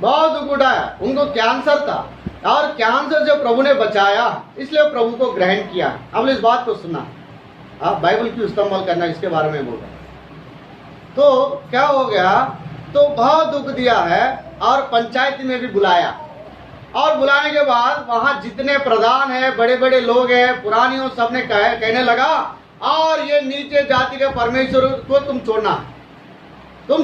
बहुत दुख उठाया। उनको कैंसर था और कैंसर से प्रभु ने बचाया, इसलिए प्रभु को ग्रहण किया। अब इस बात को सुना, आप बाइबल क्यों इस्तेमाल करना, इसके बारे में बोल रहे। तो क्या हो गया, तो बहुत दुख दिया है और पंचायत में भी बुलाया, और बुलाने के बाद वहां जितने प्रधान है, बड़े बड़े लोग हैं, पुरानियों, सबने कहने लगा, और ये नीचे जाति के परमेश्वर को तुम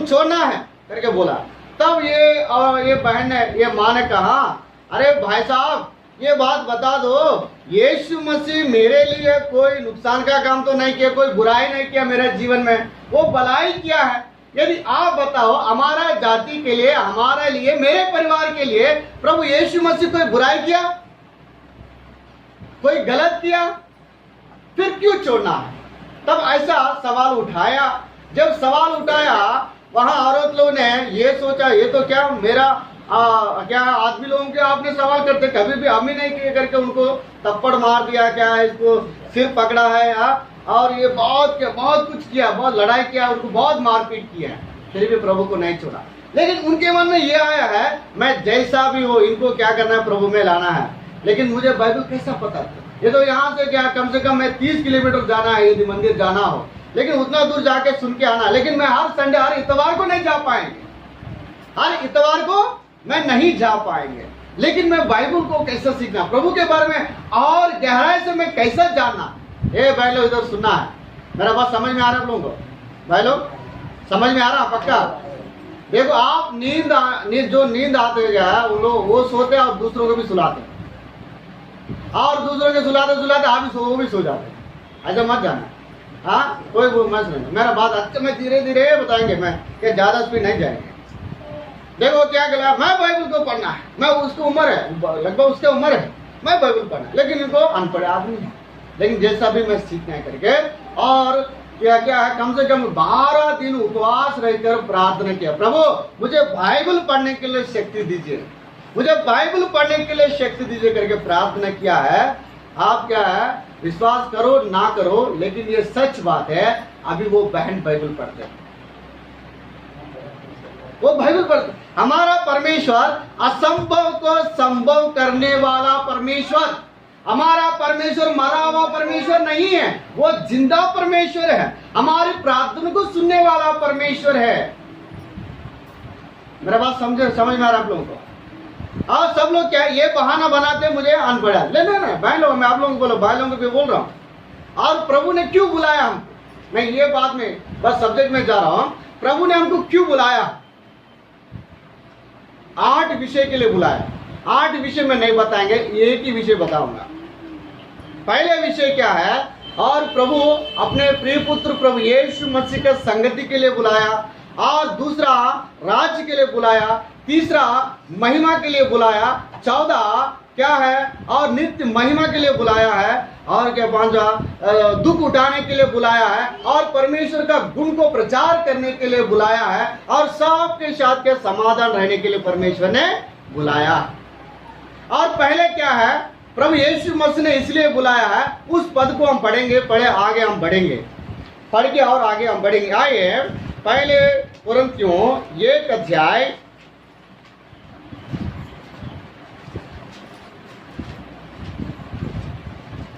छोड़ना है करके बोला। तब ये बहन ने, ये माँ ने कहा, अरे भाई साहब ये बात बता दो, यीशु मसीह मेरे लिए कोई नुकसान का काम तो नहीं किया, कोई बुराई नहीं किया मेरे जीवन में, वो भलाई किया है। यदि आप बताओ हमारा जाति के लिए, हमारे लिए, मेरे परिवार के लिए प्रभु यीशु मसीह कोई बुराई किया, कोई गलत किया, फिर क्यों छोड़ना है? तब ऐसा सवाल उठाया। जब सवाल उठाया, वहां औरत लोगों ने ये सोचा, ये तो क्या मेरा क्या आदमी लोगों के आपने सवाल करते, कभी भी हम ही नहीं किए करके उनको थप्पड़ मार दिया, क्या इसको सिर पकड़ा है, और ये बहुत कुछ किया, बहुत लड़ाई किया, उनको बहुत मारपीट किया है, फिर भी प्रभु को नहीं छोड़ा। लेकिन उनके मन में ये आया है, मैं जैसा भी हो इनको क्या करना है, प्रभु में लाना है। लेकिन मुझे बाइबल कैसा पता था? ये तो यहाँ से क्या कम से कम मैं 30 किलोमीटर जाना है, यदि मंदिर जाना हो, लेकिन उतना दूर जाके सुन के आना। लेकिन मैं हर संडे, हर इतवार को नहीं जा पाएंगे, हर इतवार को मैं नहीं जा पाएंगे। लेकिन मैं बाइबल को कैसे सीखना, प्रभु के बारे में और गहराई से मैं कैसे जानना। ए भाई लोग इधर सुनना है, मेरा बात समझ में आ रहा है आप लोगों को? भाई लोग समझ में आ रहा पक्का? देखो आप जो नींद आते है वो लोग वो सोते हैं और दूसरों को भी सुलाते हैं, और दूसरों के सुलाते आप भी वो भी सो जाते हैं। ऐसा मत जाना। हाँ, कोई मत नहीं, मेरा बात अच्छा, मैं धीरे धीरे बताएंगे, मैं क्या ज्यादा स्पीड नहीं जाएंगे। देखो क्या गला, मैं बाइबल को पढ़ना है, मैं उसकी उम्र है, लगभग उसके उम्र है, मैं बाइबल पढ़ना है, लेकिन इनको अनपढ़ आदमी है। लेकिन जैसा भी मैं सीखना है करके, और क्या है, कम से कम 12 दिन उपवास रहकर प्रार्थना किया, प्रभु मुझे बाइबल पढ़ने के लिए शक्ति दीजिए, मुझे बाइबल पढ़ने के लिए शक्ति दीजिए करके प्रार्थना किया है। आप क्या है, विश्वास करो ना करो, लेकिन ये सच बात है, अभी वो बहन बाइबल पढ़ते हैं, वो बाइबल पढ़ते। हमारा परमेश्वर असंभव को संभव करने वाला परमेश्वर, हमारा परमेश्वर मरा हुआ परमेश्वर नहीं है, वो जिंदा परमेश्वर है, हमारी प्रार्थना को सुनने वाला परमेश्वर है। मेरा बात समझ में आ रहा आप लोगों को? और सब लोग क्या ये बहाना बनाते मुझे अनपढ़ है, नहीं भाई लोग, मैं आप लोगों को बोलो, भाई लोगों को भी बोल रहा हूं। और प्रभु ने क्यों बुलाया हम, मैं ये बात में बस सब्जेक्ट में जा रहा हूं, प्रभु ने हमको क्यों बुलाया? 8 विषय के लिए बुलाया। 8 विषय में नहीं बताएंगे, एक ही विषय बताऊंगा। पहले विषय क्या है, और प्रभु अपने प्रिय पुत्र प्रभु यीशु मसीह के संगति के लिए बुलाया, और दूसरा राज्य के लिए बुलाया, तीसरा महिमा के लिए बुलाया, 14 क्या है, और नित्य महिमा के लिए बुलाया है, और क्या 5वां दुख उठाने के लिए बुलाया है, और परमेश्वर का गुण को प्रचार करने के लिए बुलाया है, और सबके साथ के समाधान रहने के लिए परमेश्वर ने बुलाया। और पहले क्या है, प्रभु यीशु मसीह ने इसलिए बुलाया है, उस पद को हम पढ़ेंगे, आगे हम बढ़ेंगे, पढ़ के और आगे हम बढ़ेंगे। आइए पहले कुरिन्थियों 1 अध्याय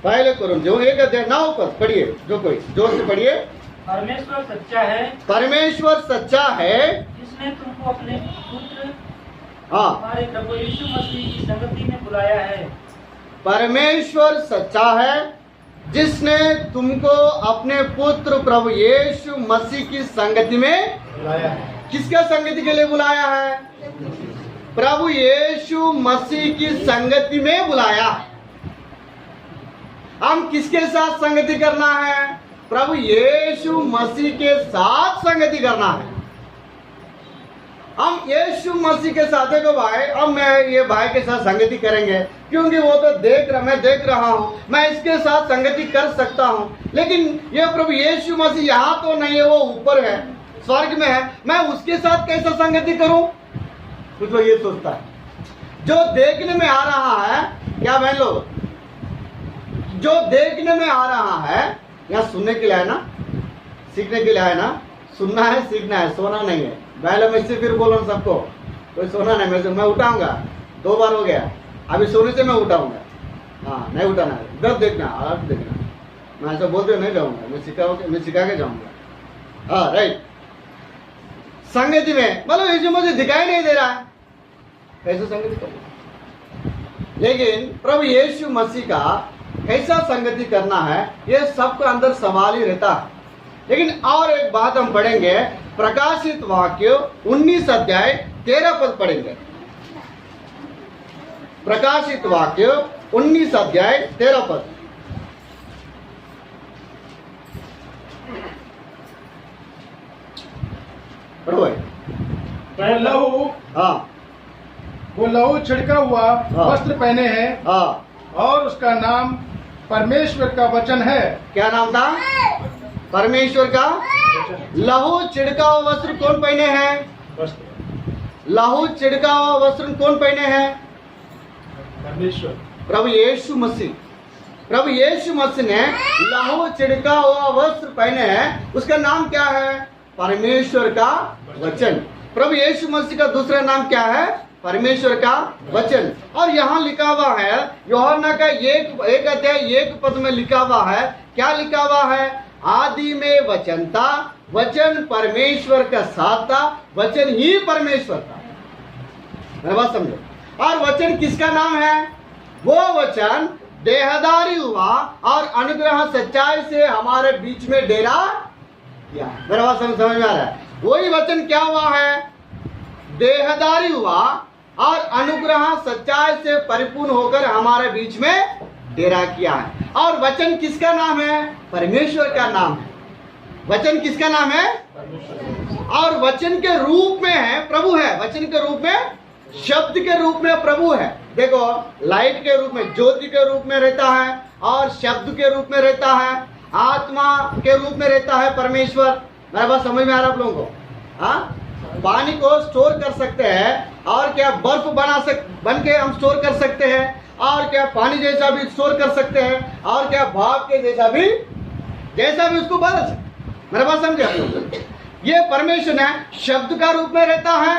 पहले कुरिन्थियों 1 अध्याय 9 पद पढ़िए, जो कोई जोर से पढ़िए। परमेश्वर सच्चा है, परमेश्वर सच्चा है, जिसने तुमको अपने पुत्र हमारे प्रभु यीशु मसीह की संगति में बुलाया है। परमेश्वर सच्चा है, जिसने तुमको अपने पुत्र प्रभु यीशु मसीह की संगति में बुलाया है। किसका संगति के लिए बुलाया है? प्रभु यीशु मसीह की संगति में बुलाया। हम किसके साथ संगति करना है? प्रभु यीशु मसीह के साथ संगति करना है। हम यीशु मसीह के साथ है, भाई अब मैं ये भाई के साथ संगति करेंगे, क्योंकि वो तो मैं देख रहा हूं, मैं इसके साथ संगति कर सकता हूं। लेकिन ये प्रभु यीशु मसीह यहाँ तो नहीं है, वो ऊपर है, स्वर्ग में है, मैं उसके साथ कैसे संगति करूं? कुछ लोग ये सोचता है। जो देखने में आ रहा है, क्या बहन लोग, जो देखने में आ रहा है, यहाँ सुनने के लिए है ना, सीखने के लिए है ना, सुनना है, सीखना है, सोना नहीं है। पहले मैं इससे फिर बोल रहा हूँ सबको, कोई सोना नहीं, मैं उठाऊंगा, 2 बार हो गया, अभी सोने से मैं उठाऊंगा। हाँ, नहीं उठाना है, इधर देखना, आप देखना, मैं ऐसा बोलते हुए नहीं जाऊंगा, मैं सिखा के जाऊंगा। हाँ राइट। संगति में मतलब यीशु मुझे दिखाई नहीं दे रहा है, कैसे संगति करें? लेकिन प्रभु यीशु मसीह का कैसा संगति करना है, ये सबके अंदर सवाल ही रहता है। लेकिन और एक बात हम पढ़ेंगे, प्रकाशित वाक्य 19 अध्याय 13 पद पढ़ेंगे। प्रकाशित वाक्य 19 अध्याय 13 पद। वह लहू, हाँ वो लहू छिड़का हुआ हाँ। वस्त्र पहने हैं हाँ, और उसका नाम परमेश्वर का वचन है। क्या नाम था? परमेश्वर का लहू छिड़का हुआ वस्त्र कौन पहने हैं? लहू छिड़का हुआ वस्त्र कौन पहने हैं? परमेश्वर, प्रभु यीशु मसीह। प्रभु यीशु मसीह ने लहू छिड़का हुआ वस्त्र पहने हैं, उसका नाम क्या है? परमेश्वर का वचन। प्रभु यीशु मसीह का दूसरा नाम क्या है? परमेश्वर का वचन। और यहाँ लिखा हुआ है, यूहन्ना का 1 अध्याय 1 पद में लिखा हुआ है, क्या लिखा हुआ है? आदि में वचन था, वचन परमेश्वर का साथ था, वचन ही परमेश्वर था। मेरी बात समझो। और वचन किसका नाम है? वो वचन देहधारी हुआ और अनुग्रह सच्चाई से हमारे बीच में डेरा किया। मेरा बात समझ में आ रहा है? वही वचन क्या हुआ है? देहधारी हुआ और अनुग्रह सच्चाई से परिपूर्ण होकर हमारे बीच में डेरा किया है। और वचन किसका नाम है? परमेश्वर का नाम है। वचन किसका नाम है? और वचन के रूप में है, प्रभु है। वचन के रूप में, शब्द के रूप में प्रभु है। देखो, लाइट के रूप में, ज्योति के रूप में रहता है, और शब्द के रूप में रहता है, आत्मा के रूप में रहता है परमेश्वर। मेरा बात समझ में आ रहा है आप लोगों को? हाँ, पानी को स्टोर कर सकते हैं, और क्या बर्फ बन के हम स्टोर कर सकते हैं, और क्या पानी जैसा भी स्टोर कर सकते हैं, और क्या भाप के जैसा भी उसको बदल सकते। मेरा बात समझे आप लोग? ये परमेश्वर है, शब्द का रूप में रहता है,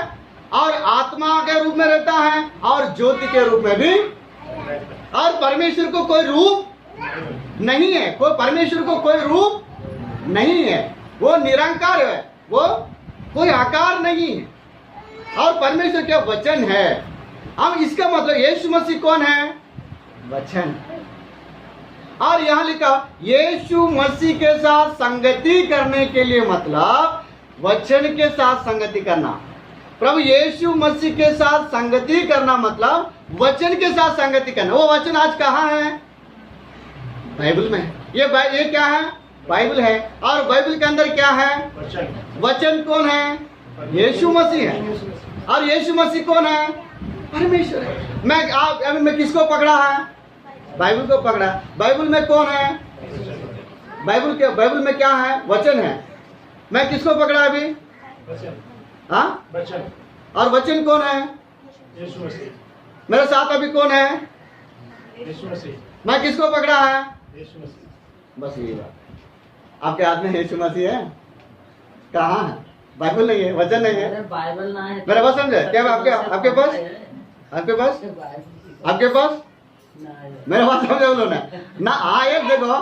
और आत्मा के रूप में रहता है, और ज्योति के रूप में भी। और परमेश्वर को कोई रूप नहीं है, परमेश्वर को कोई रूप नहीं है, वो निरंकार है, वो कोई आकार नहीं है। और परमेश्वर क्या वचन है। हम इसका मतलब, यीशु मसीह कौन है? वचन। और यहाँ लिखा, यीशु मसीह के साथ संगति करने के लिए मतलब वचन के साथ संगति करना। प्रभु यीशु मसीह के साथ संगति करना मतलब वचन के साथ संगति करना। वो वचन आज कहाँ है? बाइबल में। ये क्या है? बाइबल है। और बाइबल के अंदर क्या है? वचन कौन है? यीशु मसीह है। और यीशु मसीह कौन है? परमेश्वर है। मैं किसको पकड़ा है? बाइबल को पकड़ा। बाइबल में कौन है? बाइबल में क्या है? वचन है। मैं किसको पकड़ा अभी? हाँ, और वचन कौन है? यीशु मसीह। मेरे साथ अभी कौन है? यीशु मसीह। मैं किसको पकड़ा है? यीशु मसीह। बस यही बात। आपके हाथ में यीशु मसीह है? कहाँ है? बाइबल नहीं है, वचन नहीं है। बाइबल ना है। मेरा बात समझे? क्या आपके पास? आपके पास? मेरा बात समझे उन लोगों ने ना? आए देखो,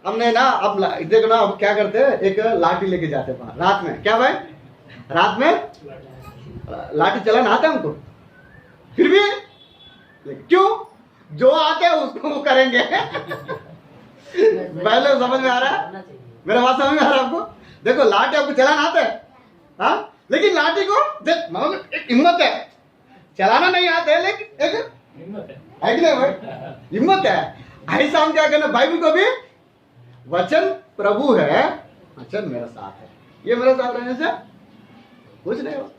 हमने ना, अब देखो ना, अब क्या करते हैं, एक लाठी लेके जाते हैं रात में। क्या भाई? रात में लाठी चलाना आता है हमको, फिर भी क्यों? जो आते हैं उसको वो करेंगे। पहले समझ में आ रहा है? मेरा बात समझ में आ रहा है आपको? देखो, लाठी आपको चलाना आता है, हाँ, लेकिन लाठी को मतलब एक हिम्मत है, चलाना नहीं आता है, लेकिन एक हिम्मत है कि नहीं भाई? हिम्मत है। ऐसा हम क्या करना? बाइबल को भी, वचन प्रभु है, वचन मेरा साथ है, ये मेरे साथ रहने से कुछ नहीं हो।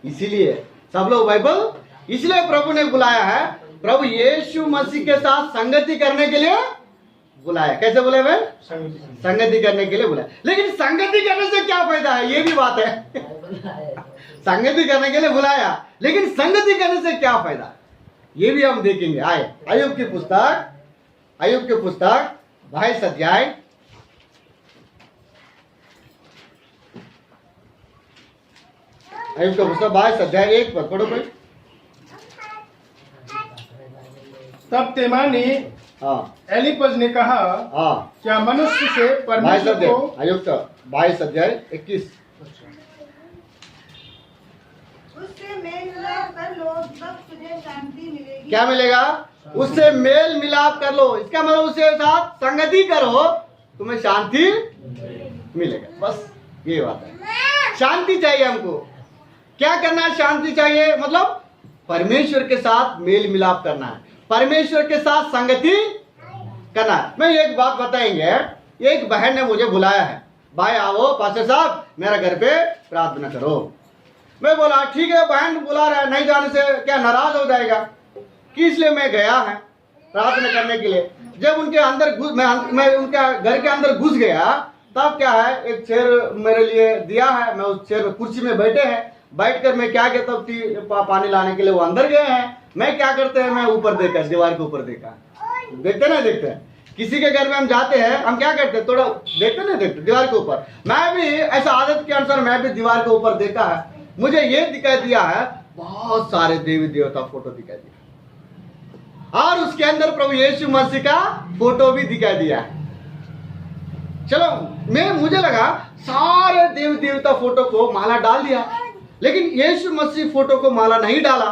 इसीलिए सब लोग बाइबल, इसलिए प्रभु ने बुलाया है, प्रभु यीशु मसीह के साथ संगति करने के लिए बुलाया। कैसे बुलाया भाई? संगति करने के लिए बुलाया। लेकिन संगति करने से क्या फायदा है, ये भी बात है। संगति करने के लिए बुलाया, लेकिन संगति करने से क्या फायदा, ये भी हम देखेंगे। आए अय्यूब की पुस्तक 22 अध्याय, अयुब का पुस्तक 22 अध्याय 1 पद पढ़ो भाई। तब तेमानी हाँ एलीपज ने कहा, हाँ क्या मनुष्य से 22 परमेश्वर अध्याय को अयुब का 22 अध्याय 21। उससे मेल मिलाप कर लो, तब तुझे शांति मिलेगी। क्या मिलेगा? उससे मेल मिलाप कर लो, इसका मतलब उसके साथ संगति करो, तुम्हें शांति मिलेगा। बस ये बात है। शांति चाहिए हमको। क्या करना है? शांति चाहिए मतलब परमेश्वर के साथ मेल मिलाप करना है, परमेश्वर के साथ संगति करना है। मैं एक बात बताएंगे, एक बहन ने मुझे बुलाया है, भाई आओ पास्टर साहब मेरा घर पे प्रार्थना करो। मैं बोला ठीक है, बहन बुला रहा है, नहीं जाने से क्या नाराज हो जाएगा कि, इसलिए मैं गया है प्रार्थना करने के लिए। जब उनके अंदर मैं उनके घर के अंदर घुस गया, तब क्या है, एक चेयर मेरे लिए दिया है, मैं उस चेयर में कुर्सी में बैठे हैं, बैठकर मैं क्या कहता हूँ पानी लाने के लिए वो अंदर गए हैं। मैं क्या करते हैं, मैं ऊपर देखा, दीवार के ऊपर देखा, देखते ना देखते हैं, किसी के घर में हम जाते हैं हम क्या करते हैं, थोड़ा देखते ना देखते दीवार के ऊपर। मैं भी ऐसा आदत के अनुसार मैं भी दीवार के ऊपर देखा है, मुझे ये दिखाई दिया है बहुत सारे देवी देवता फोटो दिखाई दिया, और उसके अंदर प्रभु यीशु मसीह का फोटो भी दिखाई दिया है। चलो मुझे लगा सारे देवी देवता फोटो को माला डाल दिया, लेकिन यीशु मसीह फोटो को माला नहीं डाला।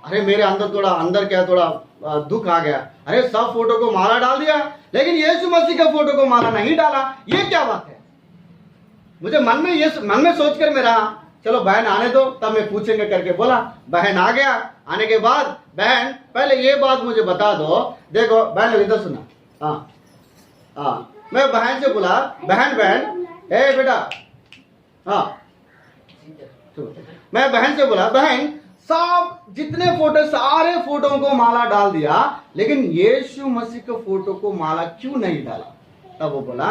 अरे मेरे अंदर थोड़ा दुख आ गया, अरे सब फोटो को माला डाल दिया लेकिन यीशु मसीह का फोटो को माला नहीं डाला, ये क्या बात है? मुझे मन में सोचकर मेरा चलो बहन आने दो तब मैं पूछेंगे करके बोला। बहन आ गया, आने के बाद बहन पहले ये बात मुझे बता दो, देखो बहन इधर सुना, हाँ मैं बहन से बोला, बहन ए बेटा, हाँ मैं बहन से बोला, बहन सब जितने फोटो सारे फोटो को माला डाल दिया लेकिन यीशु मसीह के फोटो को माला क्यों नहीं डाला? तब वो बोला,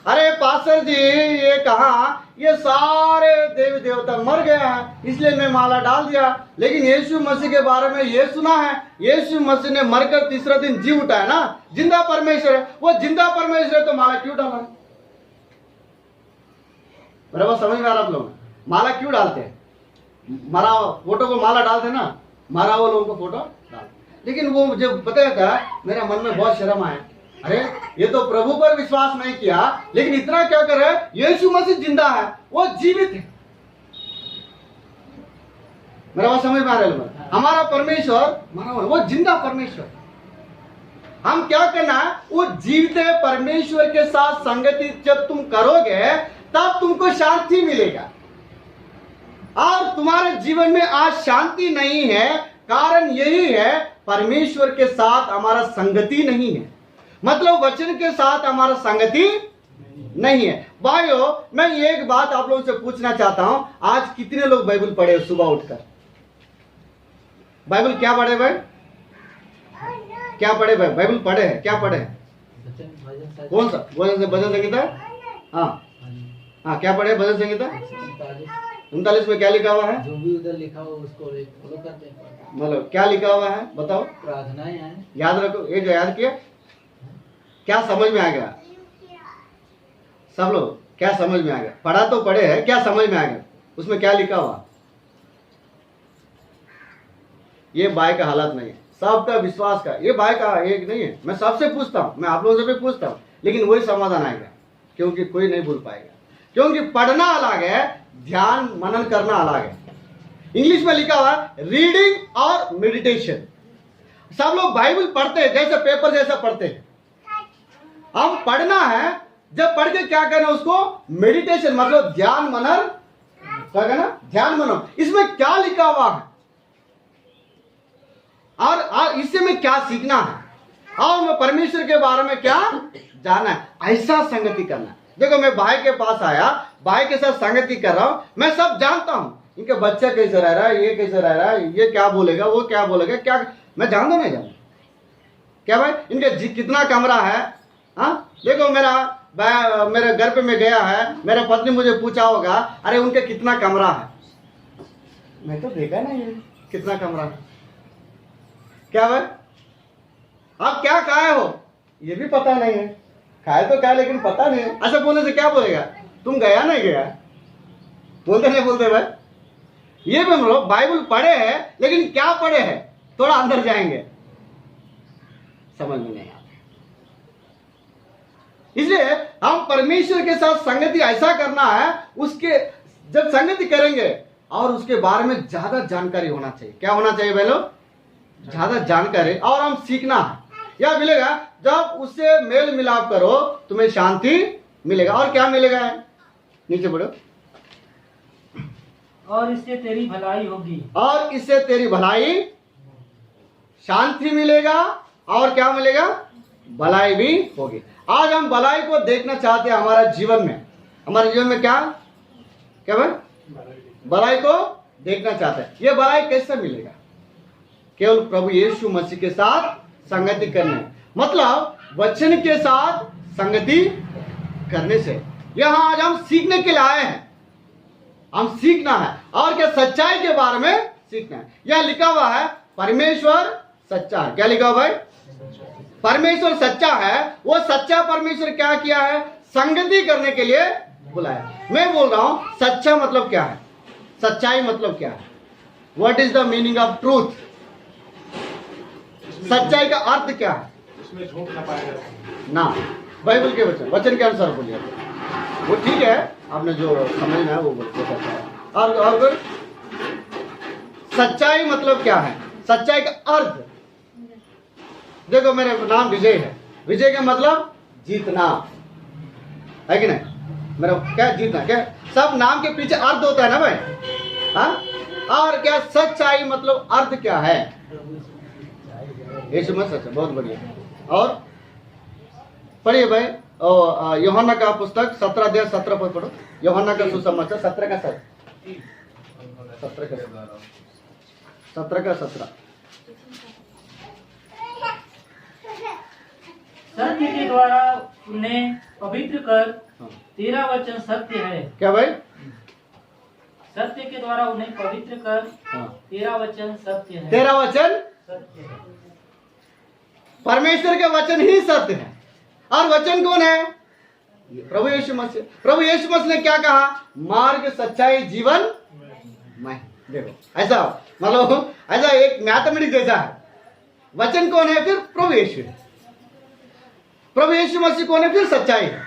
अरे पास्टर जी ये कहा, ये सारे देवी देवता मर गए हैं इसलिए मैं माला डाल दिया, लेकिन यीशु मसीह के बारे में ये सुना है यीशु मसीह ने मरकर तीसरा दिन जी उठा है ना, जिंदा परमेश्वर है, वो जिंदा परमेश्वर है तो माला क्यों डाला? बराबर समझ में आ रहा आप लोग? माला क्यों डालते हैं? मरा फोटो को माला डालते ना, मरा हुआ लोगों को फोटो डाल। लेकिन वो मुझे बताया था, मेरे मन में बहुत शर्म आया, अरे ये तो प्रभु पर विश्वास नहीं किया लेकिन इतना क्या कर रहे हैं, यीशु मसीह जिंदा है, वो जीवित है। मेरा बात समझ में आ रहा है? हमारा परमेश्वर मरा हुआ, वो जिंदा परमेश्वर। हम क्या करना है, वो जीवित परमेश्वर के साथ संगति जब तुम करोगे तब तुमको शांति मिलेगा। और तुम्हारे जीवन में आज शांति नहीं है, कारण यही है परमेश्वर के साथ हमारा संगति नहीं है, मतलब वचन के साथ हमारा संगति नहीं है। भाइयों मैं एक बात आप लोगों से पूछना चाहता हूं, आज कितने लोग बाइबल पढ़े सुबह उठकर? बाइबल क्या पढ़े भाई? क्या पढ़े भाई? बाइबल पढ़े हैं, क्या पढ़े हैं? कौन सा? भजन संगीता? हाँ क्या पढ़े? भजन संगीता 39 में क्या लिखा हुआ है? जो भी उधर लिखा हो उसको फॉलो करते हैं। मतलब क्या लिखा हुआ है बताओ? प्रार्थनाएं हैं, याद रखो। एक याद किया, क्या समझ में आ गया? सब लोग क्या समझ में आ गया? पढ़ा तो पढ़े हैं, क्या समझ में आ गया? उसमें क्या लिखा हुआ? ये भाई का हालत नहीं है, सबका विश्वास का, ये भाई का एक नहीं है। मैं सबसे पूछता हूं, मैं आप लोगों से भी पूछता हूं, लेकिन वही समाधान आएगा, क्योंकि कोई नहीं भूल पाएगा। क्योंकि पढ़ना अलग है, ध्यान मनन करना अलग है। इंग्लिश में लिखा हुआ है रीडिंग और मेडिटेशन। सब लोग बाइबल पढ़ते हैं जैसे पेपर जैसा पढ़ते हैं, हम पढ़ना है, जब पढ़ के क्या करना उसको मेडिटेशन मतलब ध्यान मनन, क्या कहना? ध्यान मनन। इसमें क्या लिखा हुआ है और इससे में क्या सीखना है और मैं परमेश्वर के बारे में क्या जानना है, ऐसा संगति करना है। देखो मैं भाई के पास आया, भाई के साथ संगति कर रहा हूं, मैं सब जानता हूं, इनके बच्चा कैसे रह रहा है, ये कैसे रह रहा है, ये क्या बोलेगा, वो क्या बोलेगा, क्या मैं जानता नहीं जानता क्या भाई? इनके कितना कमरा है? हाँ देखो मेरे घर पे मैं गया है, मेरा पत्नी मुझे पूछा होगा अरे उनके कितना कमरा है, मैं तो देखा नहीं है कितना कमरा है। क्या भाई आप क्या खाए हो ये भी पता नहीं है, खाए तो क्या लेकिन पता नहीं है। ऐसा बोलने से क्या बोलेगा? तुम गया नहीं गया, बोलते नहीं बोलते भाई? ये भी हम लोग बाइबल पढ़े हैं, लेकिन क्या पढ़े हैं, थोड़ा अंदर जाएंगे समझ में नहीं आता। इसलिए हम परमेश्वर के साथ संगति ऐसा करना है, उसके जब संगति करेंगे और उसके बारे में ज्यादा जानकारी होना चाहिए। क्या होना चाहिए भाई लोग? ज्यादा जानकारी, और हम सीखना है। क्या मिलेगा? जब उससे मेल मिलाप करो तुम्हें शांति मिलेगा। और क्या मिलेगा? नीचे बढ़ो। और इससे तेरी भलाई होगी। और इससे तेरी भलाई, शांति मिलेगा, और क्या मिलेगा? भलाई भी होगी। आज हम भलाई को देखना चाहते हैं हमारा जीवन में। हमारे जीवन में क्या क्या भाई? भलाई को देखना चाहते हैं। ये भलाई कैसे मिलेगा? केवल प्रभु यीशु मसीह के साथ संगति करने, मतलब वचन के साथ संगति करने से। यहाँ आज हम सीखने के लिए आए हैं। हम सीखना है, और क्या? सच्चाई के बारे में सीखना है। यह लिखा हुआ है परमेश्वर सच्चा है। क्या लिखा हुआ भाई? परमेश्वर सच्चा है। वो सच्चा परमेश्वर क्या किया है? संगति करने के लिए बुलाया। मैं बोल रहा हूं सच्चा मतलब क्या है, सच्चाई मतलब क्या है? What is the meaning of truth? सच्चाई का अर्थ क्या है? इसमें झूठ ना पाया ना, बाइबल के वचन के अनुसार बोलिए। वो ठीक है, आपने जो समझना है वो बोलते। और फिर सच्चाई मतलब क्या है? सच्चाई का अर्थ देखो, मेरा नाम विजय है। विजय का मतलब जीतना है कि नहीं? मेरा क्या जीतना? क्या सब नाम के पीछे अर्थ होता है ना भाई? हाँ। और क्या सच्चाई मतलब अर्थ क्या है? यीशु मसीह सच्चा। बहुत बढ़िया। और पढ़िए भाई यूहन्ना का पुस्तक 17 अध्याय 17 पद पढ़ो। यूहन्ना का सुसमाचार 17 का 17। सत्य के द्वारा उन्हें पवित्र कर, तेरा वचन सत्य है। क्या भाई? सत्य के द्वारा उन्हें पवित्र कर, हाँ। तेरा वचन सत्य है। तेरा वचन सत्य है। परमेश्वर के वचन ही सत्य है। और वचन कौन है? प्रभु यीशु मसीह। प्रभु यीशु मसीह ने क्या कहा? मार्ग, सच्चाई, जीवन मैं। देखो ऐसा, मतलब ऐसा एक मैथमेटिक्स जैसा है। वचन कौन है? फिर प्रभु यीशु है। प्रभु यीशु मसीह कौन है? फिर सच्चाई है।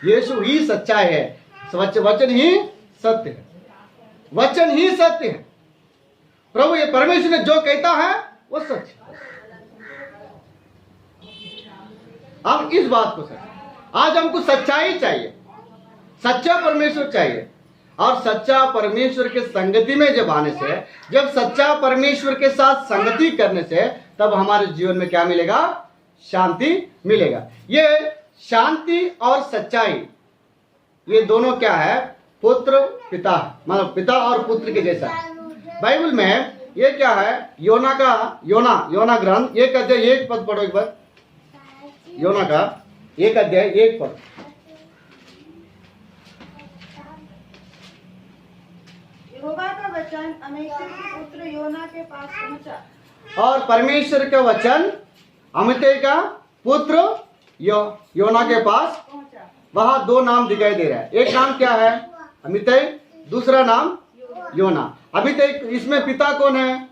यीशु ही सच्चाई है, वचन ही सत्य है। वचन ही सत्य है। प्रभु ये परमेश्वर ने जो कहता है वो सच है। हम इस बात को सच, आज हमको सच्चाई चाहिए, सच्चा परमेश्वर चाहिए। और सच्चा परमेश्वर के संगति में जब आने से, जब सच्चा परमेश्वर के साथ संगति करने से, तब हमारे जीवन में क्या मिलेगा? शांति मिलेगा। ये शांति और सच्चाई, ये दोनों क्या है? पुत्र पिता, मतलब पिता और पुत्र के जैसा। बाइबल में ये क्या है? योना ग्रंथ 1 अध्याय 1 पद पढ़ो एक बार। योना का 1 अध्याय 1 पद। यहोवा का वचन अमित्तै के पुत्र योना के पास पहुंचा। और परमेश्वर का वचन अमित्तै का पुत्र योना के पास पहुंचा। वहां दो नाम दिखाई दे रहा है। एक नाम क्या है? अमित्तै। दूसरा नाम योना। अमित्तै, इसमें पिता कौन है?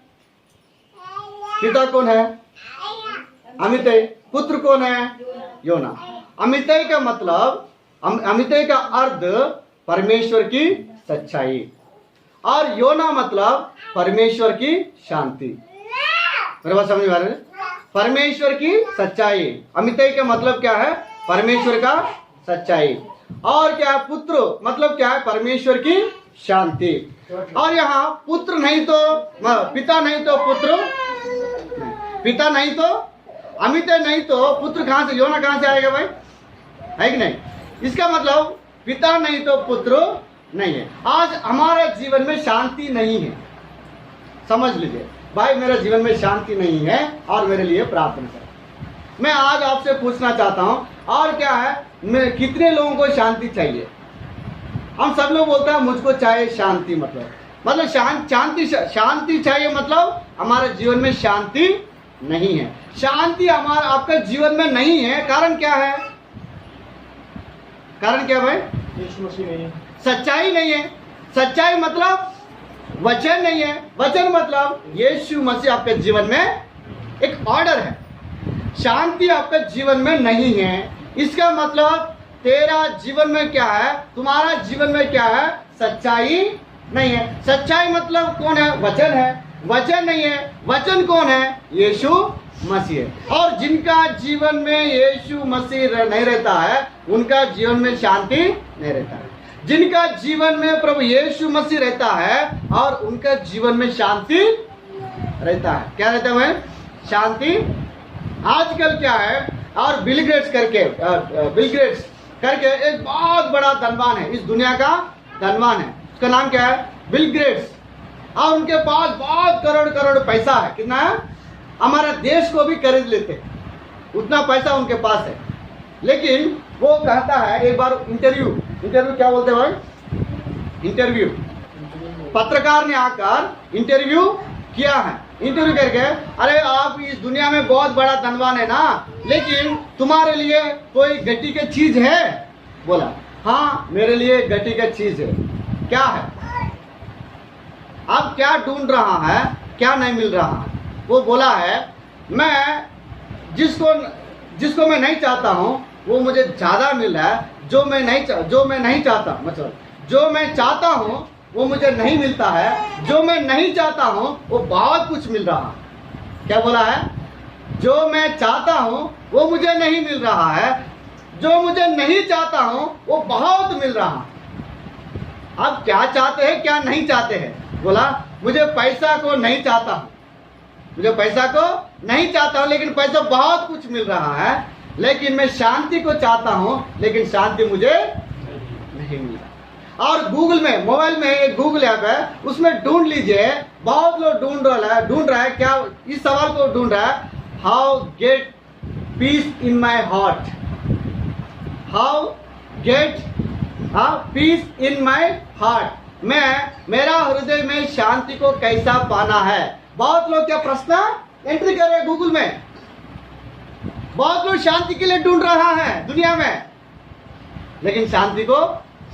पिता कौन है? अमित्तै। पुत्र कौन है? योना। अमित्तै का मतलब, अमित्तै का अर्थ परमेश्वर की सच्चाई, और योना मतलब परमेश्वर की शांति। मेरे बात समझ में आ रहा है? परमेश्वर की सच्चाई। अमित्तै का मतलब क्या है? परमेश्वर का सच्चाई। और क्या है? पुत्र मतलब क्या है? परमेश्वर की शांति। और यहाँ पुत्र नहीं तो पिता, नहीं तो पुत्र, पिता नहीं तो अमित्तै, नहीं तो पुत्र कहां से? योना कहां से आएगा भाई? है कि नहीं? इसका मतलब पिता नहीं तो पुत्र नहीं है। आज हमारे जीवन में शांति नहीं है। समझ लीजिए भाई, मेरे जीवन में शांति नहीं है और मेरे लिए प्रार्थना करें। मैं आज आपसे पूछना चाहता हूं, और क्या है? मैं कितने लोगों को शांति चाहिए? हम सब लोग बोलते हैं मुझको चाहिए शांति, मतलब शांति चाहिए, मतलब हमारे जीवन में शांति नहीं है। शांति हमारा आपके जीवन में नहीं है। कारण क्या है? कारण क्या भाई? यीशु मसीह नहीं है। सच्चाई नहीं है। सच्चाई मतलब वचन नहीं है। वचन मतलब यीशु मसीह आपके जीवन में एक ऑर्डर है। शांति आपके जीवन में नहीं है, इसका मतलब तेरा जीवन में क्या है, तुम्हारा जीवन में क्या है, सच्चाई नहीं है। सच्चाई मतलब कौन है, वचन है। वचन नहीं है, वचन कौन है, यीशु मसीह है। और जिनका जीवन में यीशु मसीह नहीं रहता है, उनका जीवन में शांति नहीं रहता है। जिनका जीवन में प्रभु यीशु मसीह रहता है और उनका जीवन में शांति रहता है। क्या रहता है, शांति। आजकल क्या है, और बिल गेट्स करके एक बहुत बड़ा धनवान है, इस दुनिया का धनवान है। उसका नाम क्या है, बिल गेट्स। और उनके पास बहुत करोड़ करोड़ पैसा है। कितना है, हमारे देश को भी खरीद लेते हैं, उतना पैसा उनके पास है। लेकिन वो कहता है, एक बार इंटरव्यू क्या बोलते हैं भाई, इंटरव्यू, पत्रकार ने आकर इंटरव्यू किया है। इंटरव्यू करके, अरे आप इस दुनिया में बहुत बड़ा धनवान है ना, लेकिन तुम्हारे लिए कोई गट्टी की चीज है? बोला, हाँ मेरे लिए गट्टी की चीज है। क्या है? अब क्या ढूंढ रहा है, क्या नहीं मिल रहा है? वो बोला है, मैं जिसको मैं नहीं चाहता हूँ वो मुझे ज्यादा मिल रहा है, जो मैं नहीं चाहता, मतलब जो मैं चाहता हूँ वो मुझे नहीं मिलता है, जो मैं नहीं चाहता हूँ वो बहुत कुछ मिल रहा है। क्या बोला है? जो मैं चाहता हूँ वो मुझे नहीं मिल रहा है, जो मुझे नहीं चाहता हूँ वो बहुत मिल रहा है। अब क्या चाहते हैं, क्या नहीं चाहते हैं? बोला, मुझे पैसा को नहीं चाहता हूँ, मुझे पैसा को नहीं चाहता हूँ, लेकिन पैसा बहुत कुछ मिल रहा है। लेकिन मैं शांति को चाहता हूँ, लेकिन शांति मुझे नहीं मिल रहा। और गूगल में, मोबाइल में एक गूगल ऐप है, उसमें ढूंढ लीजिए, बहुत लोग ढूंढ रहा है क्या, इस सवाल को ढूंढ रहा है, how gate piece in my heart, how gate piece in my heart, मेरा हृदय में शांति को कैसा पाना है। बहुत लोग क्या प्रश्न एंट्री कर रहे हैं गूगल में, बहुत लोग शांति के लिए ढूंढ रहा है दुनिया में, लेकिन शांति को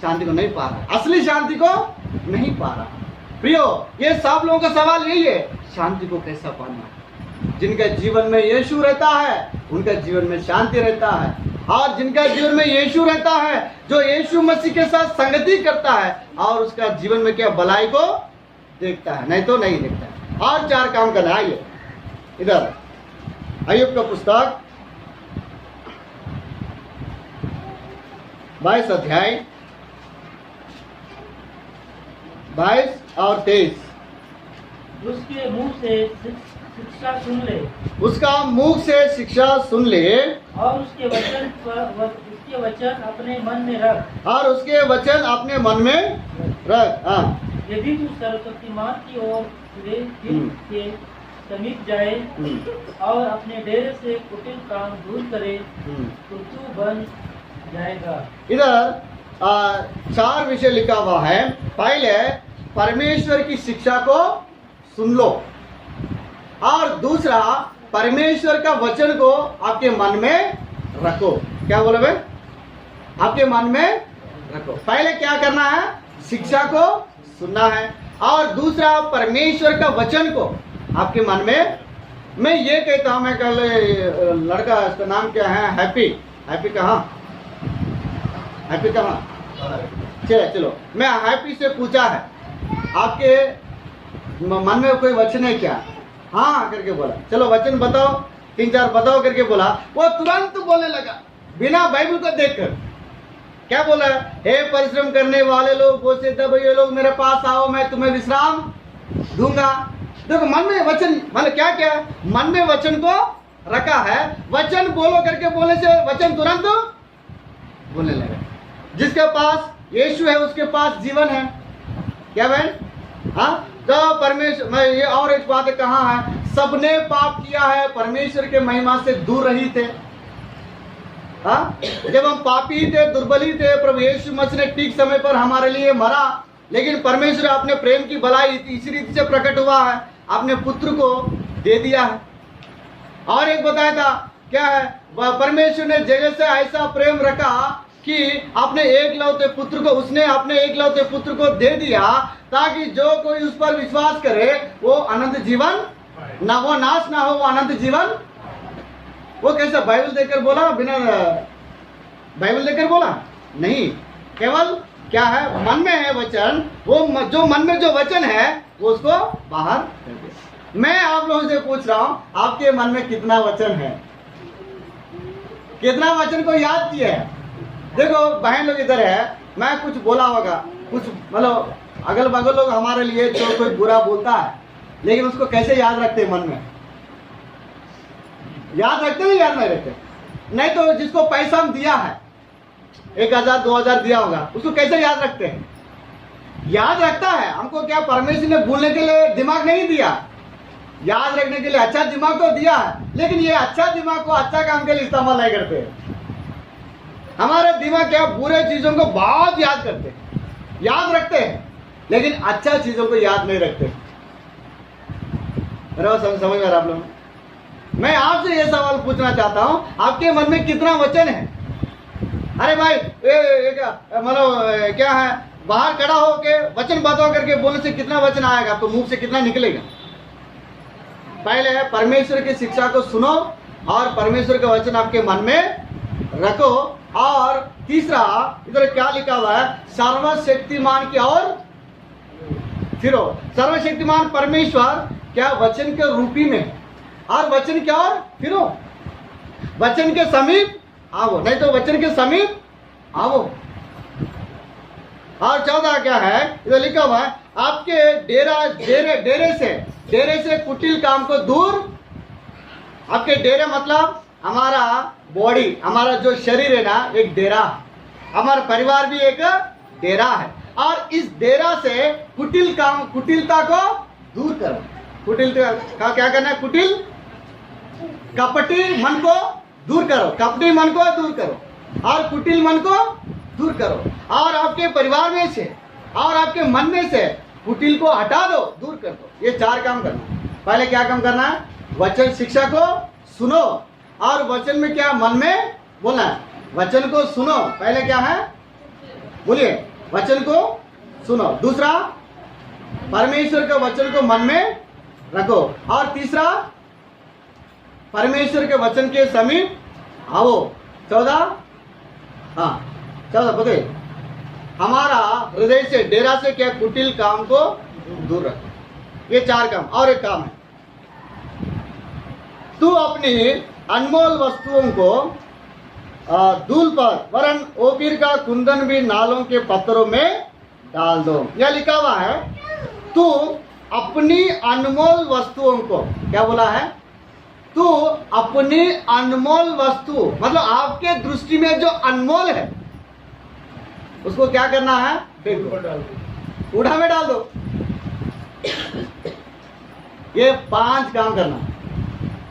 नहीं पा रहा, असली शांति को नहीं पा रहा। प्रियो, ये सब लोगों का सवाल यही है, शांति को कैसा पाना। जिनके जीवन में यीशु रहता है उनका जीवन में शांति रहता है, और जिनका जीवन में यीशु रहता है, जो यीशु मसीह के साथ संगति करता है, और उसका जीवन में क्या भलाई को देखता है, नहीं तो नहीं देखता है। और 4 काम करना। आइए इधर, अय्यूब का पुस्तक 22 अध्याय 22 और 23। उसके मुंह से शिक्षा सुन ले, उसका मुख से शिक्षा सुन ले, और उसके वचन अपने मन में रख, और उसके वचन अपने मन में रख। हाँ, यदि तू सर्वशक्तिमान की ओर फिर के समीप जाए और अपने डेरे से कुटिल काम दूर करे, तो तू बन जाएगा। इधर 4 विषय लिखा हुआ है। पहले, परमेश्वर की शिक्षा को सुन लो, और दूसरा, परमेश्वर का वचन को आपके मन में रखो। क्या बोले भाई? आपके मन में रखो। पहले क्या करना है? शिक्षा को सुनना है, और दूसरा, परमेश्वर का वचन को आपके मन में। मैं ये कहता हूं, मैं कल लड़का, इसका नाम क्या है, हैप्पी कहाँ, चलो, मैं हैप्पी से पूछा है, आपके मन में कोई वचन है क्या? हाँ करके बोला, चलो वचन बताओ, 3-4 बताओ करके बोला। वो तुरंत बोलने लगा बिना बाइबल को देखकर। क्या बोला? हे परिश्रम करने वाले लोग, बोझ दबे लोग, मेरे पास आओ, मैं तुम्हें विश्राम दूंगा। देखो, मन में वचन, मतलब क्या मन में वचन को रखा है। वचन बोलो करके बोलने से वचन तुरंत बोलने लगा। जिसके पास यीशु है उसके पास जीवन है। क्या बहन? हाँ, तो परमेश्वर, मैं ये और एक बात कहाँ है, सबने पाप किया है, परमेश्वर के महिमा से दूर रही थे। हाँ, जब हम पापी थे, दुर्बल ही थे, प्रभु यीशु मसीह ने ठीक समय पर हमारे लिए मरा, लेकिन परमेश्वर अपने प्रेम की भलाई इसी रीति से प्रकट हुआ है, अपने पुत्र को दे दिया है। और एक बताया था, क्या है, परमेश्वर ने जगह से ऐसा प्रेम रखा कि अपने एकलौते पुत्र को, उसने अपने एकलौते पुत्र को दे दिया ताकि जो कोई उस पर विश्वास करे वो अनंत जीवन ना, वो नाश ना हो, वो अनंत जीवन। वो कैसा बाइबल देकर बोला, बिना बाइबल देकर बोला नहीं, केवल क्या है, मन में है वचन, वो जो मन में जो वचन है वो उसको बाहर कर दे। मैं आप लोगों से पूछ रहा हूं, आपके मन में कितना वचन है, कितना वचन को याद किया है? देखो बहन लोग इधर है, मैं कुछ बोला होगा, कुछ मतलब अगल बगल लोग हमारे लिए जो कोई बुरा बोलता है, लेकिन उसको कैसे याद रखते हैं? मन में याद रखते हैं, याद नहीं रखते? नहीं तो जिसको पैसा हम दिया है, 1000 2000 दिया होगा, उसको कैसे याद रखते हैं? याद रखता है। हमको क्या परमेश्वर ने भूलने के लिए दिमाग नहीं दिया, याद रखने के लिए अच्छा दिमाग तो दिया है, लेकिन ये अच्छा दिमाग को अच्छा काम के लिए इस्तेमाल नहीं करते। हमारे दिमाग क्या बुरे चीजों को बहुत याद करते हैं, याद रखते हैं, लेकिन अच्छा चीजों को याद नहीं रखते। समझ में आप लोग? मैं आपसे ये सवाल पूछना चाहता हूं, आपके मन में कितना वचन है? अरे भाई मतलब क्या है, बाहर खड़ा होके वचन बता करके बोलने से कितना वचन आएगा, तो मुंह से कितना निकलेगा? पहले परमेश्वर की शिक्षा को सुनो और परमेश्वर का वचन आपके मन में रखो। और तीसरा इधर क्या लिखा हुआ है, सर्वशक्तिमान की ओर फिरो। सर्वशक्तिमान परमेश्वर क्या वचन के रूपी में, और वचन क्या और फिरो, वचन के समीप आओ, नहीं तो वचन के समीप आओ। और 14 क्या है, इधर लिखा हुआ है, आपके डेरे से कुटिल काम को दूर। आपके डेरे मतलब हमारा बॉडी, हमारा जो शरीर है ना, एक डेरा, हमारा परिवार भी एक डेरा है। और इस डेरा से कुटिल काम, कुटिलता को दूर करो। कुटिलता का क्या करना है? कुटिल कपटी मन को दूर करो, कपटी मन को दूर करो और कुटिल मन को दूर करो। और आपके परिवार में से और आपके मन में से कुटिल को हटा दो, दूर कर दो। ये 4 काम करना है। पहले क्या काम करना है? वचन शिक्षा को सुनो, और वचन में क्या मन में बोलना है, वचन को सुनो। पहले क्या है, बोलिए, वचन को सुनो। दूसरा, परमेश्वर के वचन को मन में रखो। और तीसरा, परमेश्वर के वचन के समीप आओ। 14 बताइए, हमारा हृदय से, डेरा से क्या, कुटिल काम को दूर रखो। ये 4 काम। और एक काम है, तू अपनी अनमोल वस्तुओं को धूल पर, वरन ओपीर का कुंदन भी नालों के पत्थरों में डाल दो। यह लिखा हुआ है, तू अपनी अनमोल वस्तुओं को, क्या बोला है? तू अपनी अनमोल वस्तु, मतलब आपके दृष्टि में जो अनमोल है उसको क्या करना है? कूड़ा में डाल दो। ये 5 काम करना।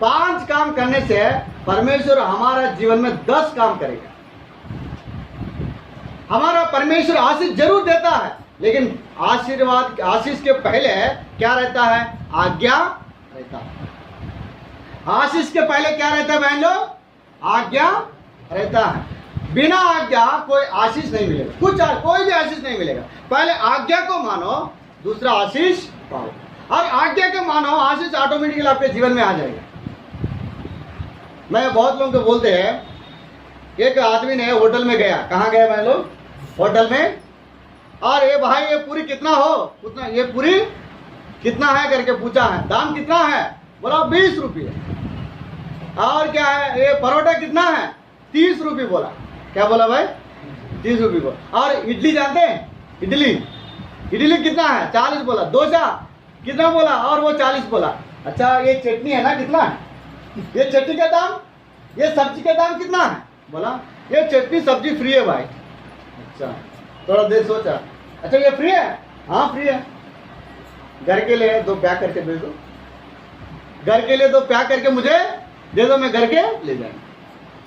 5 काम करने से परमेश्वर हमारा जीवन में 10 काम करेगा। हमारा परमेश्वर आशीष जरूर देता है, लेकिन आशीर्वाद, आशीष के पहले क्या रहता है? आज्ञा रहता है। आशीष के पहले क्या रहता है बहन लोग? आज्ञा रहता है। बिना आज्ञा कोई आशीष नहीं मिलेगा, कोई भी आशीष नहीं मिलेगा। पहले आज्ञा को मानो, दूसरा आशीष पाओ। और आज्ञा को मानो, आशीष ऑटोमेटिकली आपके जीवन में आ जाएगा। मैं बहुत लोगों को बोलते हैं, एक आदमी ने होटल में गया, कहाँ गया भाई लोग? होटल में। और ये भाई, ये पूरी कितना हो, उतना, ये पूरी कितना है करके पूछा है। दाम कितना है? बोला 20 रुपये। और क्या है, ये परोठा कितना है? 30 रुपये बोला। क्या बोला भाई? 30 रुपये बोला। और इडली जानते हैं? इडली कितना है? 40 बोला। डोसा कितना बोला? और वो 40 बोला। अच्छा, ये चटनी है ना, कितना है? ये चटनी का दाम, ये सब्जी का दाम कितना है? बोला ये चटनी सब्जी फ्री है भाई। अच्छा, थोड़ा देर सोचा, अच्छा ये फ्री है? हाँ फ्री है। घर के लिए 2 पैक करके भेज दो, घर के लिए 2 पैक करके मुझे दे दो, मैं घर के ले जाऊंगा।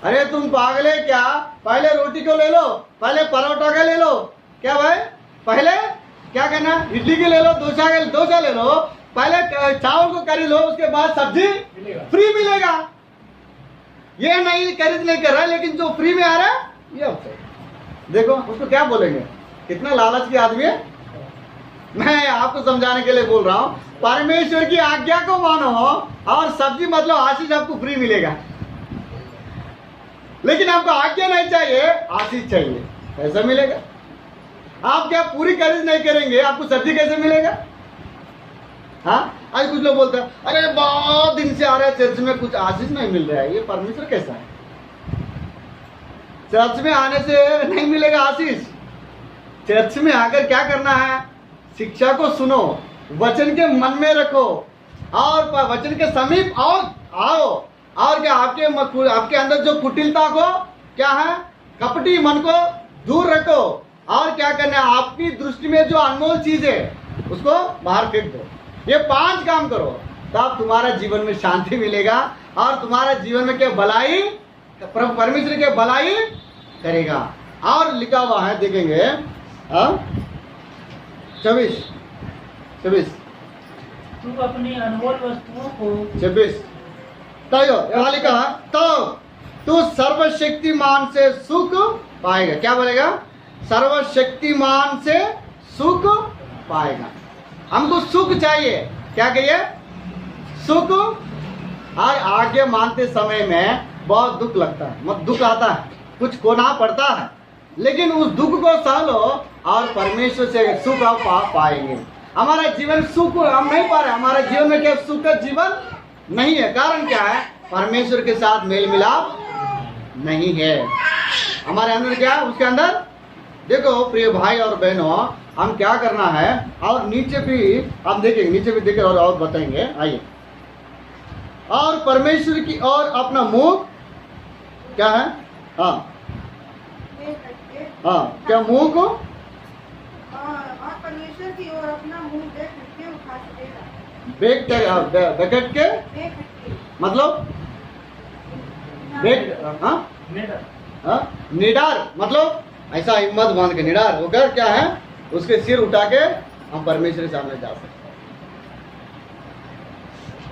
अरे तुम पागल है क्या? पहले रोटी को ले लो, पहले परोठा का ले लो। क्या भाई? पहले क्या करना? इडली के ले लो, डोसा ले लो, पहले चावल को खरीद लो, उसके बाद सब्जी फ्री मिलेगा। ये नहीं खरीद नहीं कर रहा है, लेकिन जो फ्री में आ रहा है ये देखो उसको क्या बोलेंगे, कितना लालच की आदमी है। मैं आपको समझाने के लिए बोल रहा हूँ, परमेश्वर की आज्ञा को मानो और सब्जी मतलब आशीष आपको फ्री मिलेगा। लेकिन आपको आज्ञा नहीं चाहिए, आशीष चाहिए, कैसा मिलेगा? आप क्या पूरी खरीद नहीं करेंगे, आपको सब्जी कैसे मिलेगा? हाँ, आज कुछ लोग बोलते हैं अरे बहुत दिन से आ रहा है चर्च में, कुछ आशीष नहीं मिल रहा है। ये परमेश्वर कैसा है? चर्च में आने से नहीं मिलेगा आशीष। चर्च में आकर क्या करना है? शिक्षा को सुनो, वचन के मन में रखो और वचन के समीप आओ और क्या आपके अंदर जो कुटिलता को क्या है, कपटी मन को दूर रखो और क्या करना है, आपकी दृष्टि में जो अनमोल चीज है उसको बाहर फेंक दो। ये 5 काम करो तब तुम्हारा जीवन में शांति मिलेगा और तुम्हारा जीवन में क्या भलाई, परमेश्वर के भलाई करेगा। और लिखा हुआ है, देखेंगे 26 तू अपनी अनमोल वस्तुओं को 26 तो यहाँ लिखा है, तो तू सर्वशक्तिमान से सुख पाएगा। क्या बोलेगा? सर्वशक्तिमान से सुख पाएगा। हमको सुख चाहिए, क्या कहिए? सुख। और आगे मानते समय में बहुत दुख लगता है, मत दुख आता है, कुछ खोना पड़ता है, लेकिन उस दुख को सह लो और परमेश्वर से सुख आप पाएंगे। हमारा जीवन सुख हम नहीं पा रहे, हमारे जीवन में क्या सुख का जीवन नहीं है। कारण क्या है? परमेश्वर के साथ मेल मिलाप नहीं है हमारे अंदर। क्या उसके अंदर? देखो प्रिय भाई और बहनों, हम क्या करना है, और नीचे भी हम देखेंगे, नीचे भी देखें और बताएंगे। आइए, और परमेश्वर की और अपना मुंह क्या है? हाँ क्या मुंह को और परमेश्वर की ओर अपना मुंह देख के उठा सकेगा। बेकट के मतलब निडार मतलब ऐसा हिम्मत बांध के निडार होकर क्या है, उसके सिर उठा के हम परमेश्वर के सामने जा सकते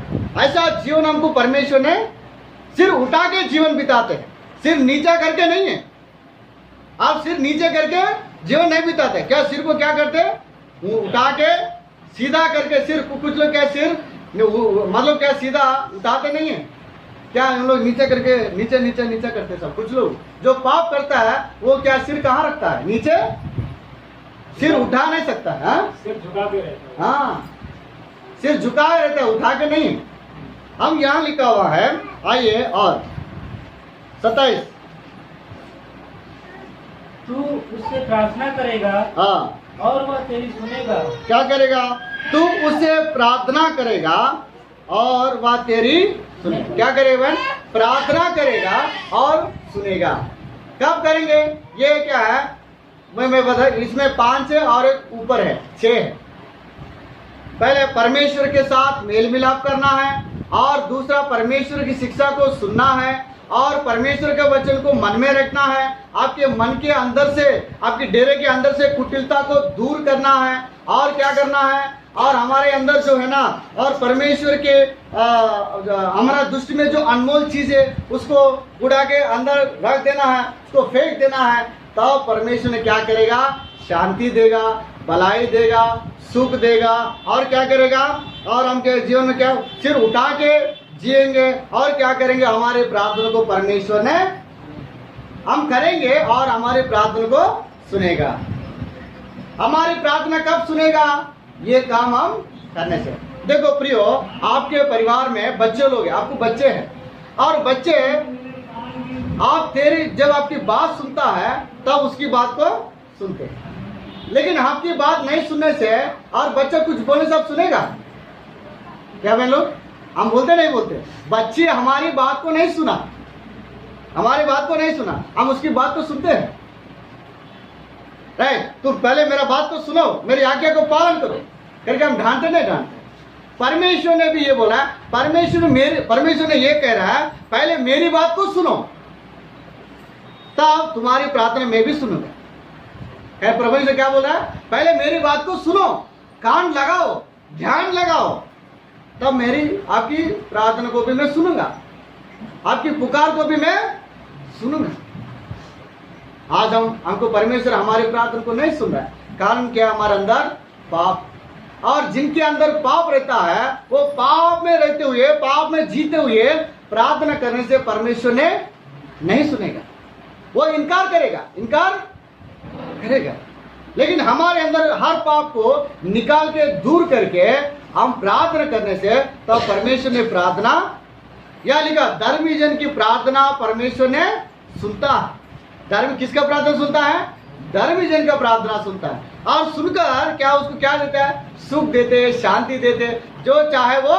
हैं। ऐसा जीवन हमको परमेश्वर ने सिर उठा के जीवन बिताते हैं, सिर नीचा करके नहीं है। आप सिर नीचे करके जीवन नहीं बिताते। क्या सिर को क्या करते? उठा के सीधा करके सिर को। कुछ लोग क्या सिर मतलब क्या सीधा उठाते नहीं है, क्या हम लोग नीचे करके नीचे नीचे नीचे करते सब। कुछ लोग जो पाप करता है वो क्या सिर कहाँ रखता है? नीचे। सिर उठा नहीं सकता है, सिर झुका के रहता है। हाँ, सिर झुकाए रहता है, उठा के नहीं। हम यहाँ लिखा हुआ है, आइए, और 27 तू उससे प्रार्थना करेगा हाँ, और वह तेरी सुनेगा। क्या करेगा? तू उसे प्रार्थना करेगा और वह तेरी सुनेगा। क्या करेगा? प्रार्थना करेगा और सुनेगा। कब करेंगे? ये क्या है, मैं बता, इसमें 5 है और एक ऊपर है 6 है। पहले परमेश्वर के साथ मेल मिलाप करना है, और दूसरा परमेश्वर की शिक्षा को सुनना है, और परमेश्वर के वचन को मन में रखना है। आपके मन के अंदर से, आपके डेरे के अंदर से कुटिलता को दूर करना है, और क्या करना है, और हमारे अंदर जो है ना, और परमेश्वर के हमारा दृष्टि में जो अनमोल चीज है उसको उड़ा के अंदर रख देना है, उसको फेंक देना है। तब परमेश्वर ने क्या करेगा? शांति देगा, भलाई देगा, सुख देगा, और क्या करेगा? और हम के जीवन में क्या सिर उठा के जिएंगे, और क्या करेंगे? हमारे प्रार्थना को परमेश्वर ने हम करेंगे और हमारी प्रार्थना को सुनेगा। हमारी प्रार्थना कब सुनेगा? ये काम हम करने से। देखो प्रियो, आपके परिवार में बच्चे लोग हैं, आपको बच्चे हैं, और बच्चे जब आपकी बात सुनता है तब उसकी बात को सुनते हैं। लेकिन आपकी बात नहीं सुनने से और बच्चा कुछ बोलने से आप सुनेगा क्या? बहन लोग, हम बोलते नहीं बोलते? बच्चे हमारी बात को नहीं सुना, हमारी बात को नहीं सुना, हम उसकी बात को सुनते हैं। राइट? तो पहले मेरा बात को सुनो, मेरी आज्ञा को पालन करो करके हम ढांढते नहीं ढांढते। परमेश्वर ने भी ये बोला, परमेश्वर ने ये कह रहा है, पहले मेरी बात को सुनो तब तुम्हारी प्रार्थना मैं भी सुनूंगा। प्रभु ने क्या बोला? पहले मेरी बात को सुनो, कान लगाओ, ध्यान लगाओ, तब मेरी आपकी प्रार्थना को भी मैं सुनूंगा, आपकी पुकार को भी मैं सुनूंगा। आज हमको परमेश्वर हमारे प्रार्थना को नहीं सुन रहा है। कारण क्या? हमारे अंदर पाप, और जिनके अंदर पाप रहता है वो पाप में रहते हुए, पाप में जीते हुए प्रार्थना करने से परमेश्वर ने नहीं सुनेगा, वो इनकार करेगा। लेकिन हमारे अंदर हर पाप को निकाल के दूर करके हम प्रार्थना करने से तब परमेश्वर ने प्रार्थना, या लिखा धर्मी जन की प्रार्थना परमेश्वर ने सुनता है। धर्मी किसका प्रार्थना सुनता है? धर्मी जन का प्रार्थना सुनता है, और सुनकर क्या उसको क्या देता है? सुख देते, शांति देते, जो चाहे वो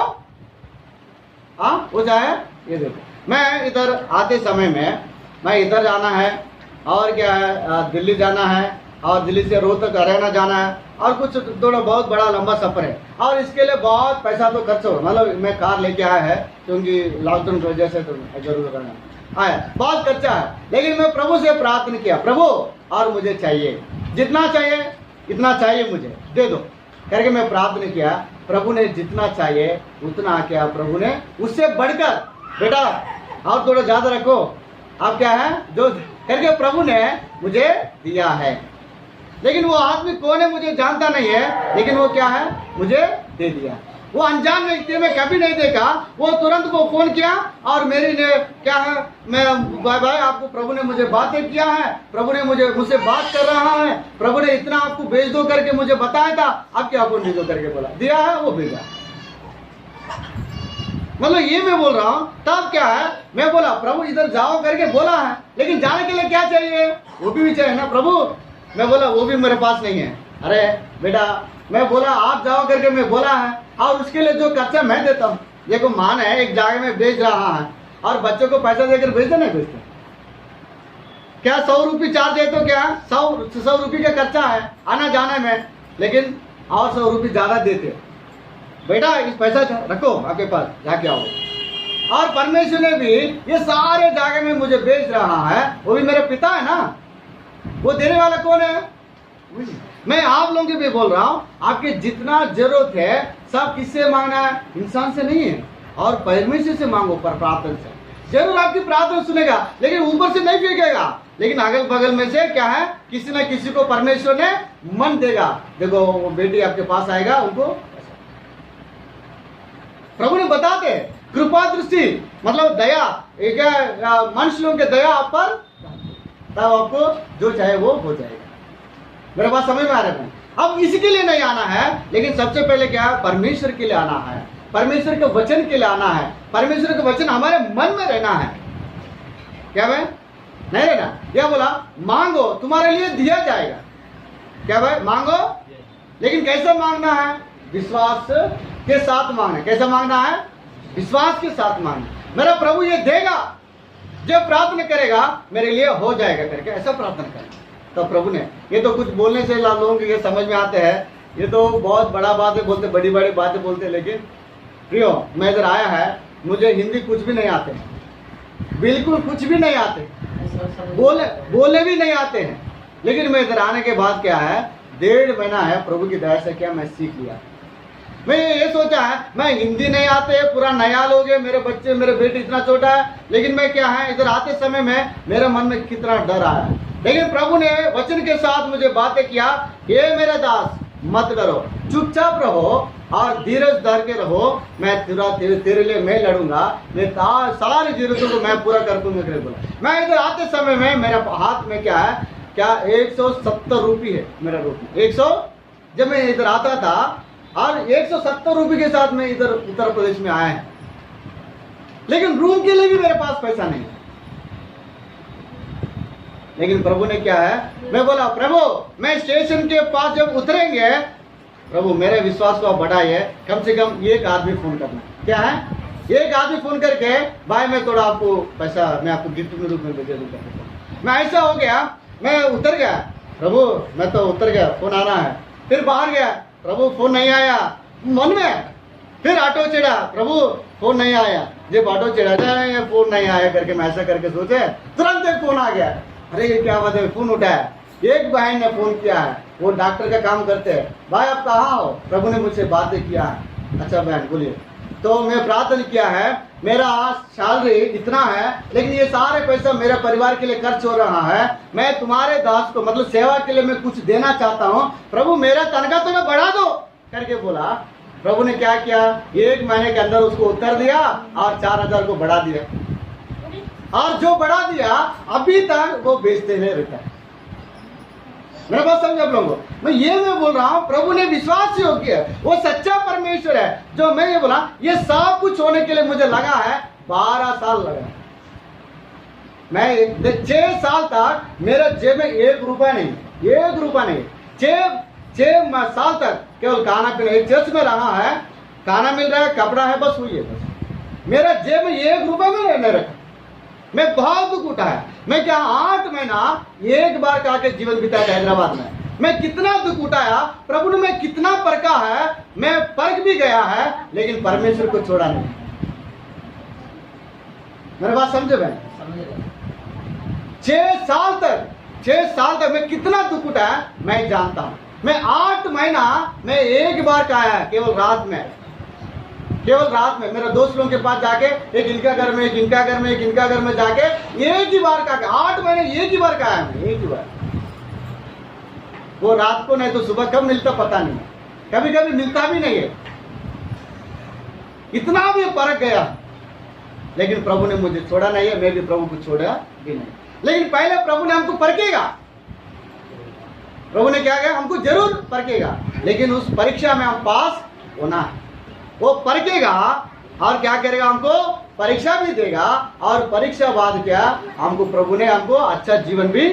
चाहे ये देते। मैं इधर आते समय में मैं इधर जाना है, और क्या है दिल्ली जाना है, और दिल्ली से रोहतक हरियाणा जाना है, और कुछ थोड़ा बहुत बड़ा लंबा सफर है, और इसके लिए बहुत पैसा तो खर्च हो, मतलब मैं कार लेके आया है क्योंकि लॉकडाउन की वजह से तो जरूर करना आया, बहुत खर्चा है। लेकिन मैं प्रभु से प्रार्थना किया, प्रभु और मुझे चाहिए, जितना चाहिए इतना चाहिए मुझे दे दो करके मैं प्रार्थना किया। प्रभु ने जितना चाहिए उतना क्या, प्रभु ने उससे बढ़कर बेटा और थोड़ा ज्यादा रखो, आप क्या है जो करके प्रभु ने मुझे दिया है। लेकिन वो आदमी कौन है मुझे जानता नहीं है, लेकिन वो क्या है मुझे दे दिया। वो अनजान व्यक्ति में कभी नहीं देखा, वो तुरंत वो फोन किया और मेरी ने क्या है, मैं भाई आपको प्रभु ने मुझे बातें किया है, प्रभु ने मुझसे बात कर रहा है, प्रभु ने इतना आपको भेज दो करके मुझे बताया था, आपके अकाउंट भेज दो करके बोला, दिया है, वो भेजा। मतलब ये मैं बोल रहा हूँ। तब क्या है, मैं बोला प्रभु इधर जाओ करके बोला है, लेकिन जाने के लिए क्या चाहिए? वो भी चाहिए ना प्रभु। मैं बोला वो भी मेरे पास नहीं है। अरे बेटा मैं बोला आप जाओ करके मैं बोला है, और उसके लिए जो खर्चा मैं देता हूँ। देखो मान है एक जगह में भेज रहा है, और बच्चों को पैसा देकर भेजते नहीं भेजते क्या? 100 रुपये चार्ज है तो क्या 100 रुपये का खर्चा है आना जाने में, लेकिन और 100 रुपये ज्यादा देते। बेटा इस पैसा रखो आपके पास, जाके आओ। और परमेश्वर ने भी ये सारे जगह में मुझे भेज रहा है, वो भी मेरे पिता है ना, वो देने वाला कौन है? मैं आप लोगों के भी बोल रहा हूँ, आपके जितना जरूरत है सब किससे मांगना है? इंसान से नहीं है, और परमेश्वर से मांगो पर प्रार्थना से। जरूर आपकी प्रार्थना सुनेगा, लेकिन ऊपर से नहीं फेंकेगा, लेकिन अगल बगल में से क्या है किसी न किसी को परमेश्वर ने मन देगा। देखो वो बेटी आपके पास आएगा, उनको प्रभु ने बताते कृपा दृष्टि मतलब दया, एक मनुष्य लोगों के दया आप पर, तब आपको जो चाहे वो हो जाएगा। मेरे पास समझ में आ रहा है। अब इसके लिए नहीं आना है, लेकिन सबसे पहले क्या है, परमेश्वर के लिए आना है, परमेश्वर के वचन के लिए आना है, परमेश्वर के वचन हमारे मन में रहना है। क्या भाई नहीं रहना? क्या बोला? मांगो तुम्हारे लिए दिया जाएगा। क्या भाई? मांगो, लेकिन कैसे मांगना है? विश्वास के साथ मांगना। कैसे मांगना है? विश्वास के साथ मांगना। मेरा प्रभु ये देगा, जो प्रार्थना करेगा मेरे लिए हो जाएगा करके ऐसा प्रार्थना करें। तो प्रभु ने ये तो कुछ बोलने से लोगों को ये समझ में आते हैं, ये तो बहुत बड़ा बात है, बोलते बड़ी बड़ी बातें बोलते, लेकिन प्रियो मैं इधर आया है, मुझे हिंदी कुछ भी नहीं आते, बिल्कुल कुछ भी नहीं आते, बोले भी नहीं आते हैं। लेकिन मैं इधर आने के बाद क्या है, 1.5 महीना है प्रभु की दया से क्या मैं सीख लिया। मैं ये सोचा है मैं हिंदी नहीं आते, पूरा नया लोग है, मेरे बच्चे मेरे बेटे इतना छोटा है, लेकिन मैं क्या है इधर आते समय में मेरे मन में कितना डर आया। लेकिन प्रभु ने वचन के साथ मुझे बातें किया, ये मेरे दास मत डरो, चुपचाप रहो और धीरज धर के रहो, मैं तेरे लिए मैं लड़ूंगा, मैं सारी जरूरतों को मैं पूरा कर दूंगा। मैं इधर आते समय में मेरे हाथ में क्या है, क्या 170 रुपये है मेरा रुपये 100। जब मैं इधर आता था और 170 रुपये के साथ मैं इधर उत्तर प्रदेश में आया है, लेकिन रूम के लिए भी मेरे पास पैसा नहीं है। लेकिन प्रभु ने क्या है, मैं बोला प्रभु मैं स्टेशन के पास जब उतरेंगे, प्रभु मेरे विश्वास को बढ़ाइए, कम से कम एक आदमी फोन करना। क्या है? एक आदमी फोन करके भाई मैं थोड़ा आपको पैसा मैं आपको गिफ्ट के रूप में दे दूंगा। मैं ऐसा हो गया, मैं उतर गया, प्रभु मैं तो उतर गया, फोन आना है, फिर बाहर गया, प्रभु फोन नहीं आया मन में, फिर ऑटो चढ़ा, प्रभु फोन नहीं आया, जब ऑटो चढ़ा जाए फोन नहीं आया करके मैं ऐसा करके सोचे, तुरंत एक फोन आ गया। अरे ये क्या बात है, फोन उठाया, एक बहन ने फोन किया है, वो डॉक्टर का काम करते हैं, भाई आप कहाँ हो? प्रभु ने मुझसे बातें किया है। अच्छा बहन बोलिए। तो मैं प्रार्थना किया है, मेरा सैलरी इतना है, लेकिन ये सारे पैसा मेरे परिवार के लिए खर्च हो रहा है, मैं तुम्हारे दास को मतलब सेवा के लिए मैं कुछ देना चाहता हूँ, प्रभु मेरा तनख्वाह तुम्हें बढ़ा दो करके बोला। प्रभु ने क्या किया, 1 महीने के अंदर उसको उत्तर दिया और 4000 को बढ़ा दिया, और जो बढ़ा दिया अभी तक वो बेचते हुए रहता है। मेरा बात समझ आप लोगों को, मैं बोल रहा हूँ, प्रभु ने विश्वास योग्य है, वो सच्चा परमेश्वर है। जो मैं ये बोला, ये सब कुछ होने के लिए मुझे लगा है 12 साल लगा। मैं 6 साल तक मेरा जेब में 1 रुपया नहीं, 1 रुपया नहीं, 6 साल तक केवल खाना पीना, एक चर्च में रहा है, खाना मिल रहा है, कपड़ा है, बस हुई है। बस मेरा जेब में 1 रुपया में नहीं रखा। मैं बहुत दुख उठाया। मैं क्या 8 महीना एक बार का के जीवन बिताया हैदराबाद में। मैं कितना दुख उठाया, प्रभु ने मैं कितना परखा है, मैं परख भी गया है, लेकिन परमेश्वर को छोड़ा नहीं। मेरी बात समझे भाई? 6 साल तक मैं कितना दुख उठाया मैं जानता हूं। मैं 8 महीना मैं एक बार का आया, केवल रात में मेरे दोस्त लोगों के पास जाके, एक इनका घर में, एक इनका घर में, एक इनका घर में जाके एक ही बार का 8 महीने एक ही बार का आया मैं, एक ही बार। वो रात को नहीं तो सुबह कब मिलता पता नहीं, कभी कभी मिलता भी नहीं है। इतना भी परख गया, लेकिन प्रभु ने मुझे छोड़ा नहीं है, मैं भी प्रभु को छोड़ा भी नहीं। लेकिन पहले प्रभु ने हमको परखेगा। प्रभु ने क्या कहा, हमको जरूर परखेगा, लेकिन उस परीक्षा में हम पास होना है। वो परखेगा और क्या करेगा, हमको परीक्षा भी देगा, और परीक्षा बाद क्या, हमको प्रभु ने हमको अच्छा जीवन भी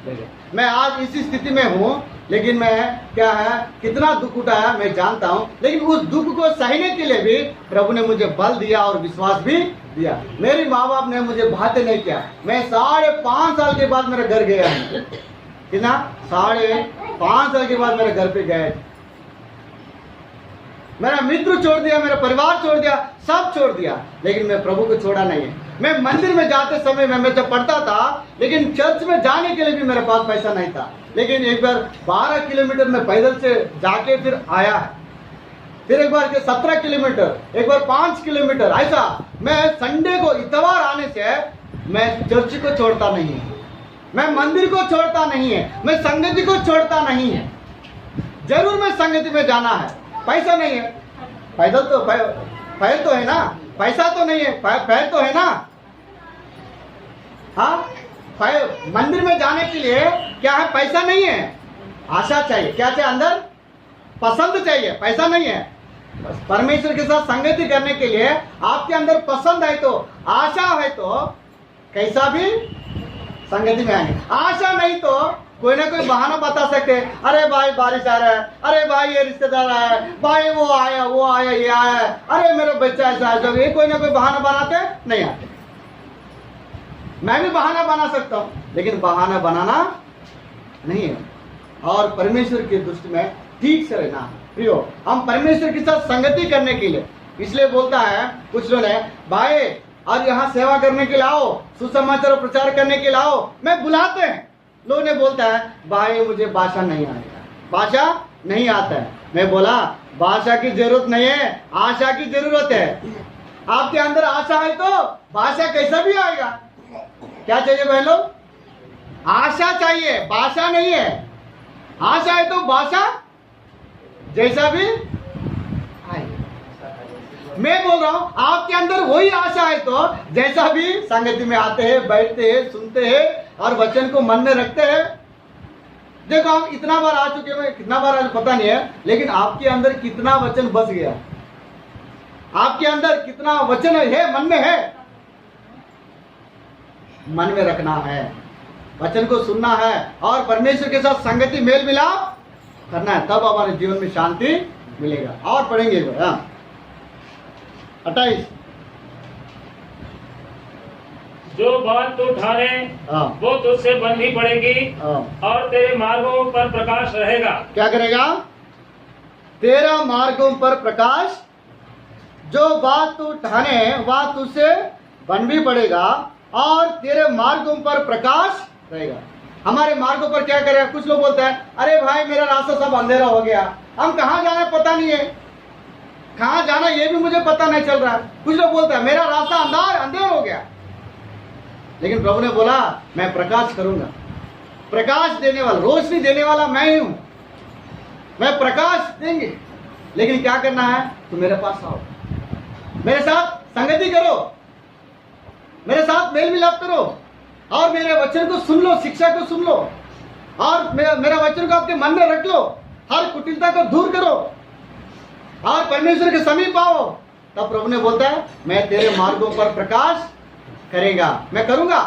देगा। मैं आज इसी स्थिति में हूँ, लेकिन मैं क्या है, कितना दुख उठाया मैं जानता हूँ, लेकिन उस दुख को सहने के लिए भी प्रभु ने मुझे बल दिया और विश्वास भी दिया। मेरे माँ बाप ने मुझे बातें नहीं किया। मैं 5.5 साल के बाद मेरे घर गया हूँ। कितना? 5.5 साल के बाद मेरे घर पे गए। मेरा मित्र छोड़ दिया, मेरा परिवार छोड़ दिया, सब छोड़ दिया, लेकिन मैं प्रभु को छोड़ा नहीं है। मैं मंदिर में जाते समय मैं जब पढ़ता था, लेकिन चर्च में जाने के लिए भी मेरे पास पैसा नहीं था। लेकिन एक बार 12 किलोमीटर में पैदल से जाके फिर आया है, फिर एक बार 17 किलोमीटर, एक बार 5 किलोमीटर, ऐसा। मैं संडे को इतवार आने से मैं चर्च को छोड़ता नहीं है, मैं मंदिर को छोड़ता नहीं है, मैं संगति को छोड़ता नहीं है। जरूर मैं संगति में जाना है, पैसा नहीं है, पैदल तो पैर तो है ना, पैसा तो नहीं है, पैर तो है ना। हाँ, मंदिर में जाने के लिए क्या है, पैसा नहीं है, आशा चाहिए। क्या चाहिए? अंदर पसंद चाहिए, पैसा नहीं है। बस परमेश्वर के साथ संगति करने के लिए आपके अंदर पसंद है तो, आशा है तो कैसा भी संगति में आएंगे। आशा नहीं तो कोई ना कोई बहाना बता सकते हैं, अरे भाई बारिश आ रहा है, अरे भाई ये रिश्तेदार आया है, भाई वो आया, ये आया है, अरे मेरा बच्चा ऐसा है। जब ये कोई ना कोई बहाना बनाते नहीं आते। मैं भी बहाना बना सकता हूँ, लेकिन बहाना बनाना नहीं है। और परमेश्वर की दृष्टि में ठीक से रहना है। प्रियो, हम परमेश्वर के साथ संगति करने के लिए, इसलिए बोलता है कुछ लोग है, भाई और यहाँ सेवा करने के लिए आओ, सुसमाचार प्रचार करने के लिए आओ, मैं बुलाते हैं। लोग ने बोलता है, भाई मुझे भाषा नहीं आएगा, भाषा नहीं आता है। मैं बोला, भाषा की जरूरत नहीं है, आशा की जरूरत है। आपके अंदर आशा है तो भाषा कैसा भी आएगा। क्या चाहिए बहन लोग? आशा चाहिए, भाषा नहीं है। आशा है तो भाषा जैसा भी आएगा। मैं बोल रहा हूं, आपके अंदर वही आशा है तो जैसा भी संगति में आते हैं, बैठते हैं, सुनते हैं और वचन को मन में रखते हैं। देखो, हम इतना बार आ चुके हैं, कितना बार आज पता नहीं है, लेकिन आपके अंदर कितना वचन बस गया, आपके अंदर कितना वचन है, मन में है। मन में रखना है, वचन को सुनना है और परमेश्वर के साथ संगति मेल मिलाप करना है, तब हमारे जीवन में शांति मिलेगा। और पढ़ेंगे 28। जो बात तू ठाने वो तुझसे बननी पड़ेगी और तेरे मार्गों पर प्रकाश रहेगा। क्या करेगा? तेरा मार्गों पर प्रकाश। जो बात तू ठाने वह तुझसे बन भी पड़ेगा और तेरे मार्गों पर प्रकाश रहेगा। हमारे मार्गों पर क्या करेगा? कुछ लोग बोलते हैं, अरे भाई मेरा रास्ता सब अंधेरा हो गया, हम कहाँ जाना पता नहीं है, कहाँ जाना ये भी मुझे पता नहीं चल रहा है। कुछ लोग बोलता है मेरा रास्ता अंधेर हो गया, लेकिन प्रभु ने बोला मैं प्रकाश करूंगा। प्रकाश देने वाला, रोशनी देने वाला मैं ही हूं, मैं प्रकाश देंगे। लेकिन क्या करना है, तो मेरे पास आओ, मेरे साथ संगति करो, मेरे साथ मेल मिलाप करो, और मेरे वचन को सुन लो, शिक्षा को सुन लो, और मेरा वचन को आपके मन में रख लो, हर कुटिलता को दूर करो और परमेश्वर के समीप आओ। तब प्रभु ने बोलता है मैं तेरे मार्गों पर प्रकाश करेगा, मैं करूंगा।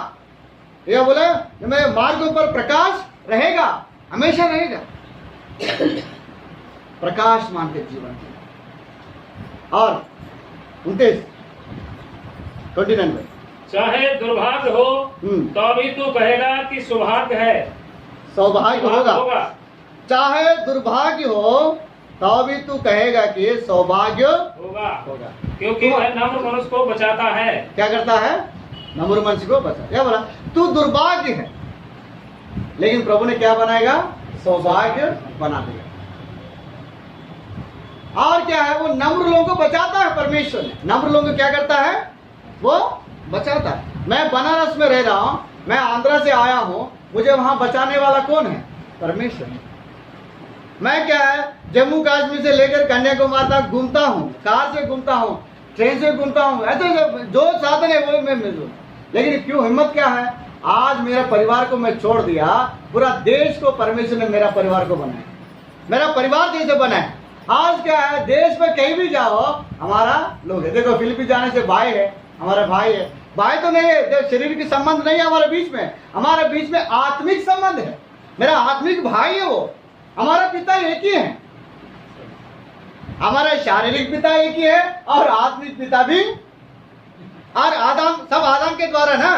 यह बोला मेरे मार्गों पर प्रकाश रहेगा, हमेशा रहेगा। प्रकाश मान के जीवन। और 29 में चाहे दुर्भाग्य हो तो भी तू कहेगा कि सौभाग्य है, सौभाग्य होगा। चाहे दुर्भाग्य हो तो भी तू कहेगा कि सौभाग्य होगा, क्योंकि वह नम्र मनुष्य को बचाता है। क्या करता है, नम्र मनुष्य को बचाता। क्या बोला, तू दुर्भाग्य है, लेकिन प्रभु ने क्या बनाएगा, सौभाग्य बना देगा। और क्या है, वो नम्र लोगों को बचाता है। परमेश्वर ने नम्र लोगों को क्या करता है, वो बचाता है। मैं बनारस में रह रहा हूं, मैं आंध्रा से आया हूं, मुझे वहां बचाने वाला कौन है, परमेश्वर। मैं क्या है, जम्मू कश्मीर से लेकर कन्याकुमारी तक घूमता हूं, कार से घूमता हूं, ट्रेन से घूमता हूं, ऐसे जो साधन है वो मैं मिलूं। लेकिन क्यों, हिम्मत क्या है, आज मेरे परिवार को मैं छोड़ दिया, पूरा देश को परमेश्वर ने मेरा परिवार को बनाया, मेरा परिवार जैसे बनाया। आज क्या है, देश में कहीं भी जाओ हमारा लोग है। देखो फिलिपीन जाने से भाई है, हमारा भाई है। भाई तो नहीं है, शरीर की संबंध नहीं है हमारे बीच में, हमारे बीच में आत्मिक संबंध है। मेरा आत्मिक भाई है वो, हमारा पिता एक ही है, हमारा शारीरिक पिता एक ही है और आत्मिक पिता भी। और आदम, सब आदम के द्वारा ना,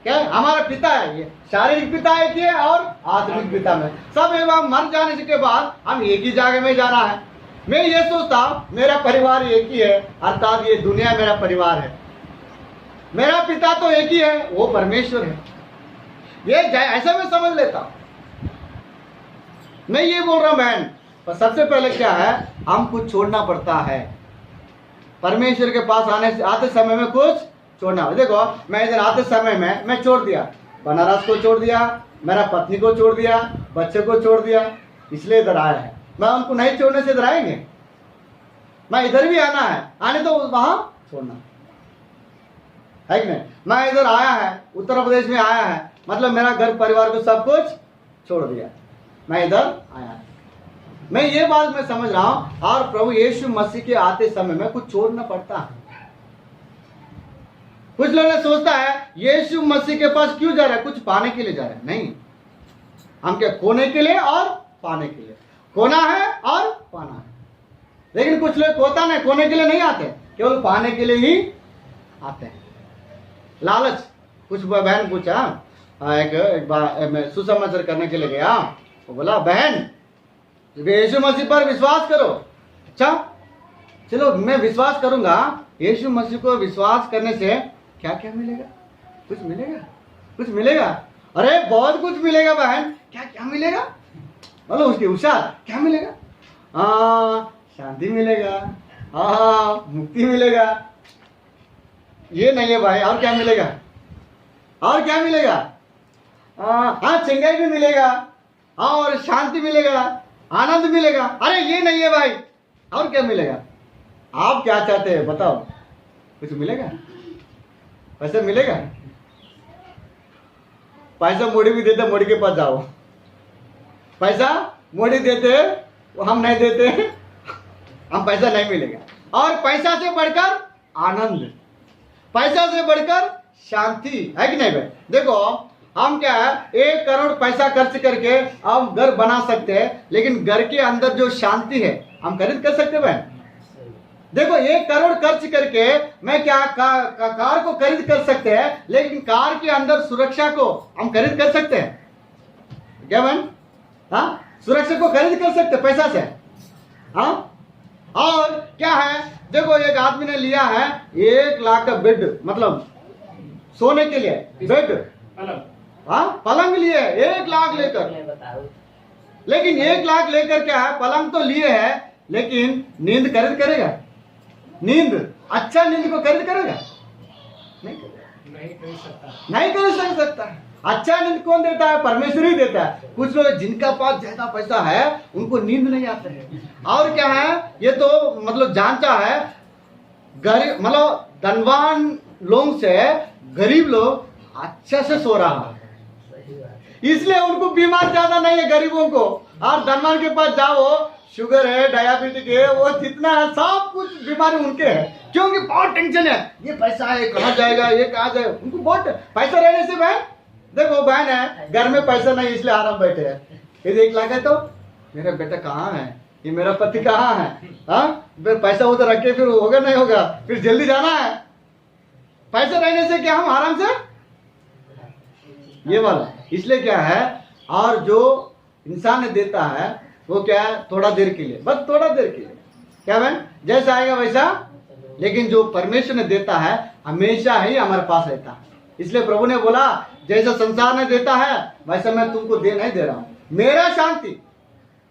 क्या हमारा पिता है, ये शारीरिक पिता एक ही है और आत्मिक पिता में सब एवं मर जाने के बाद हम एक ही जगह में जाना है। मैं ये सोचता हूं मेरा परिवार एक ही है, अर्थात ये दुनिया मेरा परिवार है, मेरा पिता तो एक ही है, वो परमेश्वर है। ये ऐसा मैं समझ लेता हूं। मैं ये बोल रहा हूं बहन, पर सबसे पहले क्या है, हमको छोड़ना पड़ता है परमेश्वर के पास आते समय में कुछ छोड़ना। देखो मैं इधर आते समय में मैं छोड़ दिया, बनारस को छोड़ दिया, मेरा पत्नी को छोड़ दिया, बच्चे को छोड़ दिया, इसलिए इधर आया है। मैं उनको नहीं छोड़ने से इधर आएंगे, मैं इधर भी आना है, आने तो वहां छोड़ना है कि नहीं। मैं इधर आया है, उत्तर प्रदेश में आया है, मतलब मेरा घर परिवार को सब कुछ छोड़ दिया, मैं इधर आया। मैं ये बात मैं समझ रहा हूं, और प्रभु यीशु मसीह के आते समय में कुछ छोड़ना पड़ता है। कुछ लोग सोचता है यीशु मसीह के पास क्यों जा रहा है, कुछ पाने के लिए जा रहा है। नहीं, हम क्या खोने के लिए और पाने के लिए, खोना है और पाना है। लेकिन कुछ लोग खोता नहीं, खोने के लिए नहीं आते, केवल पाने के लिए ही आते हैं। लालच, कुछ बहन पूछा, एक बार मैं सुसमाचार करने के लिए गया, वो बोला बहन यीशु मसीह पर विश्वास करो। अच्छा चलो मैं विश्वास करूंगा, यीशु मसीह को विश्वास करने से क्या क्या मिलेगा, कुछ मिलेगा, कुछ मिलेगा। अरे बहुत कुछ मिलेगा बहन, क्या क्या मिलेगा, बोलो उसकी होशियार, क्या मिलेगा, शांति मिलेगा, मुक्ति मिलेगा। ये नहीं है भाई, और क्या मिलेगा, और क्या मिलेगा, हाँ चंगाई भी मिलेगा, और शांति मिलेगा, आनंद मिलेगा। अरे ये नहीं है भाई, और क्या मिलेगा। आप क्या चाहते हैं बताओ, कुछ मिलेगा, पैसा मिलेगा, पैसा मोड़ी भी देते, मोड़ी के पास जाओ, पैसा मोड़ी देते वो हम नहीं देते, हम पैसा नहीं मिलेगा। और पैसा से बढ़कर आनंद, पैसा से बढ़कर शांति है कि नहीं भाई। देखो हम क्या है, 1 करोड़ पैसा खर्च करके हम घर बना सकते हैं, लेकिन घर के अंदर जो शांति है हम खरीद कर सकते हैं। देखो 1 करोड़ खर्च करके मैं क्या कार को खरीद कर सकते हैं, लेकिन कार के अंदर सुरक्षा को हम खरीद कर सकते हैं क्या बहन, हाँ सुरक्षा को खरीद कर सकते पैसा से। हाँ और क्या है, देखो एक आदमी ने लिया है 1 लाख का बेड, मतलब सोने के लिए बेड, हाँ पलंग लिए 1 लाख लेकर, लेकिन 1 लाख लेकर क्या है, पलंग तो लिए है लेकिन नींद खरीद करेगा, नींद, अच्छा नींद को खरीद करेगा? नहीं कर सकता। अच्छा नींद कौन देता है? परमेश्वर ही देता है। कुछ लोग जिनका पास ज्यादा पैसा है उनको नींद नहीं आता है। और क्या है, ये तो मतलब जानता है गरीब मतलब धनवान लोग से गरीब लोग अच्छा से सो रहा है, इसलिए उनको बीमार ज्यादा नहीं है गरीबों को। और धनवान के पास जाओ, शुगर है, डायबिटीज है, वो जितना है सब कुछ बीमारी उनके है, क्योंकि बहुत टेंशन है, ये पैसा है कहाँ जाएगा, ये कहाँ जाएगा। उनको बहुत पैसा रहने से बहन, देखो बहन है घर में पैसा नहीं इसलिए आराम बैठे है, ये देख लगा तो मेरा बेटा कहाँ है, ये मेरा पति कहाँ है, हाँ फिर पैसा उधर रखे फिर होगा नहीं होगा, फिर जल्दी जाना है। पैसा रहने से क्या हम आराम से ये वाला, इसलिए क्या है, और जो इंसान देता है वो क्या है, थोड़ा देर के लिए, बस थोड़ा देर के लिए, क्या बहन जैसा आएगा वैसा, लेकिन जो परमेश्वर ने देता है हमेशा ही हमारे पास रहता है। इसलिए प्रभु ने बोला जैसा संसार ने देता है वैसा मैं तुमको दे नहीं दे रहा हूं, मेरा शांति,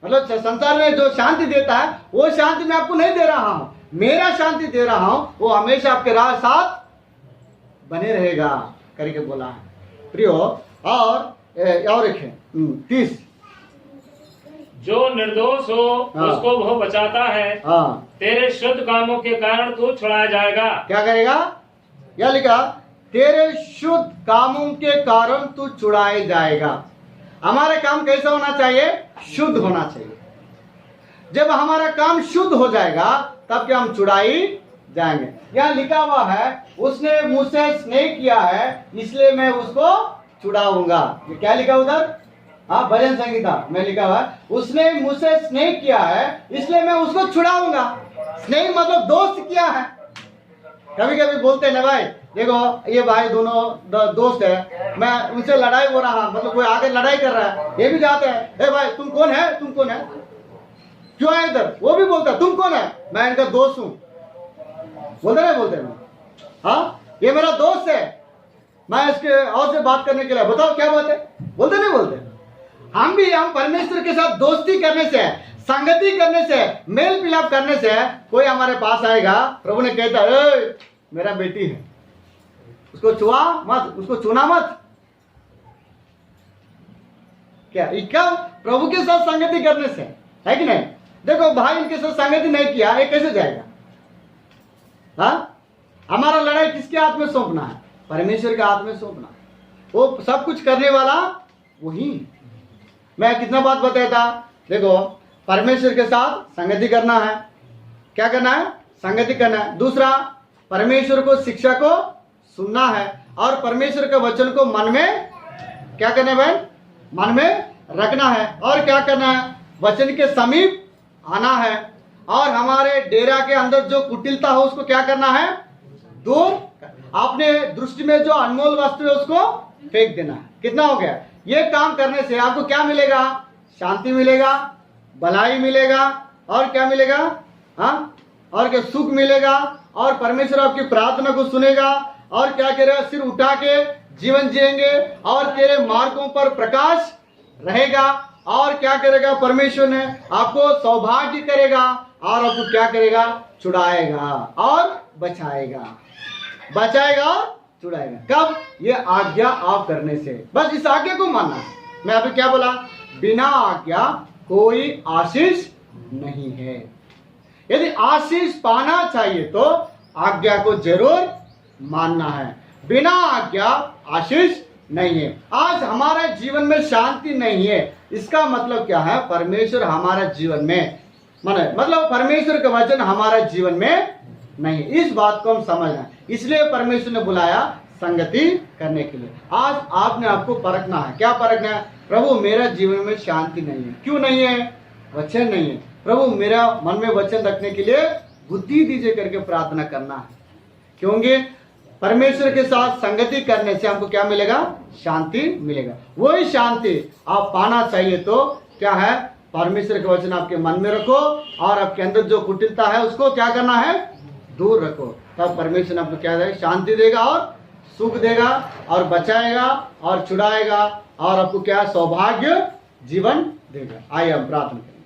मतलब संसार में जो शांति देता है वो शांति मैं आपको नहीं दे रहा हूं, मेरा शांति दे रहा हूं, वो हमेशा आपके राह साथ बने रहेगा करके बोला है प्रियो। और एक है 30, जो निर्दोष हो उसको वो बचाता है, तेरे शुद्ध कामों के कारण तू छुड़ाया जाएगा। क्या करेगा, क्या लिखा, तेरे शुद्ध कामों के कारण तू छुड़ाए जाएगा। हमारे काम कैसा होना चाहिए, शुद्ध होना चाहिए। जब हमारा काम शुद्ध हो जाएगा तब क्या हम छुड़ाई जाएंगे। यहाँ लिखा हुआ है उसने मुझसे स्नेह किया है इसलिए मैं उसको छुड़ाऊंगा। ये क्या लिखा उधर, हाँ भजन संगीता में लिखा हुआ है उसने मुझसे स्नेह किया है इसलिए मैं उसको छुड़ाऊंगा। स्नेह मतलब दोस्त किया है। कभी कभी बोलते हैं ना भाई देखो ये भाई दोनों दोस्त है, मैं उनसे लड़ाई हो रहा, मतलब कोई आगे लड़ाई कर रहा है, ये भी जाते हैं ए भाई तुम कौन है, तुम कौन है, क्यों आए इधर, वो भी बोलता है तुम कौन है, मैं इनका दोस्त हूँ, बोलते नहीं बोलते ना, हाँ ये मेरा दोस्त है, मैं इसके और से बात करने के लिए, बताओ क्या बात है, बोलते नहीं बोलते। हम परमेश्वर के साथ दोस्ती करने से, संगति करने से, मेल मिलाप करने से कोई हमारे पास आएगा, प्रभु ने कहता है मेरा बेटी है उसको छुआ मत, उसको छूना मत। क्या प्रभु के साथ संगति करने से है कि नहीं। देखो भाई इनके साथ संगति नहीं किया ये कैसे जाएगा, हाँ हमारा लड़ाई किसके हाथ में सौंपना है, परमेश्वर के हाथ में सौंपना, वो सब कुछ करने वाला वही। मैं कितना बात बताया था, देखो परमेश्वर के साथ संगति करना है, क्या करना है, संगति करना है। दूसरा परमेश्वर को शिक्षा को सुनना है और परमेश्वर के वचन को मन में क्या करना है बहन, मन में रखना है। और क्या करना है, वचन के समीप आना है और हमारे डेरा के अंदर जो कुटिलता हो उसको क्या करना है, दूर, अपने दृष्टि में जो अनमोल वस्तु है उसको फेंक देना है। कितना हो गया, ये काम करने से आपको क्या मिलेगा, शांति मिलेगा, भलाई मिलेगा और क्या मिलेगा, हाँ और क्या सुख मिलेगा और परमेश्वर आपकी प्रार्थना को सुनेगा और क्या करेगा, सिर उठा के जीवन जिएंगे और तेरे मार्गों पर प्रकाश रहेगा और क्या करेगा, परमेश्वर ने आपको सौभाग्य करेगा और आपको क्या करेगा, छुड़ाएगा और बचाएगा, बचाएगा और छुड़ाएगा। कब, ये आज्ञा आप करने से, बस इस आज्ञा को मानना है। मैं अभी क्या बोला, बिना आज्ञा कोई आशीष नहीं है। यदि आशीष पाना चाहिए तो आज्ञा को जरूर मानना है, बिना आज्ञा आशीष नहीं है। आज हमारे जीवन में शांति नहीं है, इसका मतलब क्या है, परमेश्वर हमारे जीवन में मतलब परमेश्वर का वचन हमारे जीवन में नहीं, इस बात को हम समझना है। इसलिए परमेश्वर ने बुलाया संगति करने के लिए। आज आपने आपको परखना है, क्या परखना है, प्रभु मेरा जीवन में शांति नहीं है, क्यों नहीं है, वचन नहीं है, प्रभु मेरा मन में वचन रखने के लिए बुद्धि दीजिए करके प्रार्थना करना है। क्योंकि परमेश्वर के साथ संगति करने से हमको क्या मिलेगा, शांति मिलेगा। वही शांति आप पाना चाहिए तो क्या है, परमेश्वर के वचन आपके मन में रखो और आपके अंदर जो कुटिलता है उसको क्या करना है, दूर रखो, तब परमेश्वर आपको क्या देगा, शांति देगा और सुख देगा और बचाएगा और छुड़ाएगा और आपको क्या, सौभाग्य जीवन देगा। आइए हम प्रार्थना करें।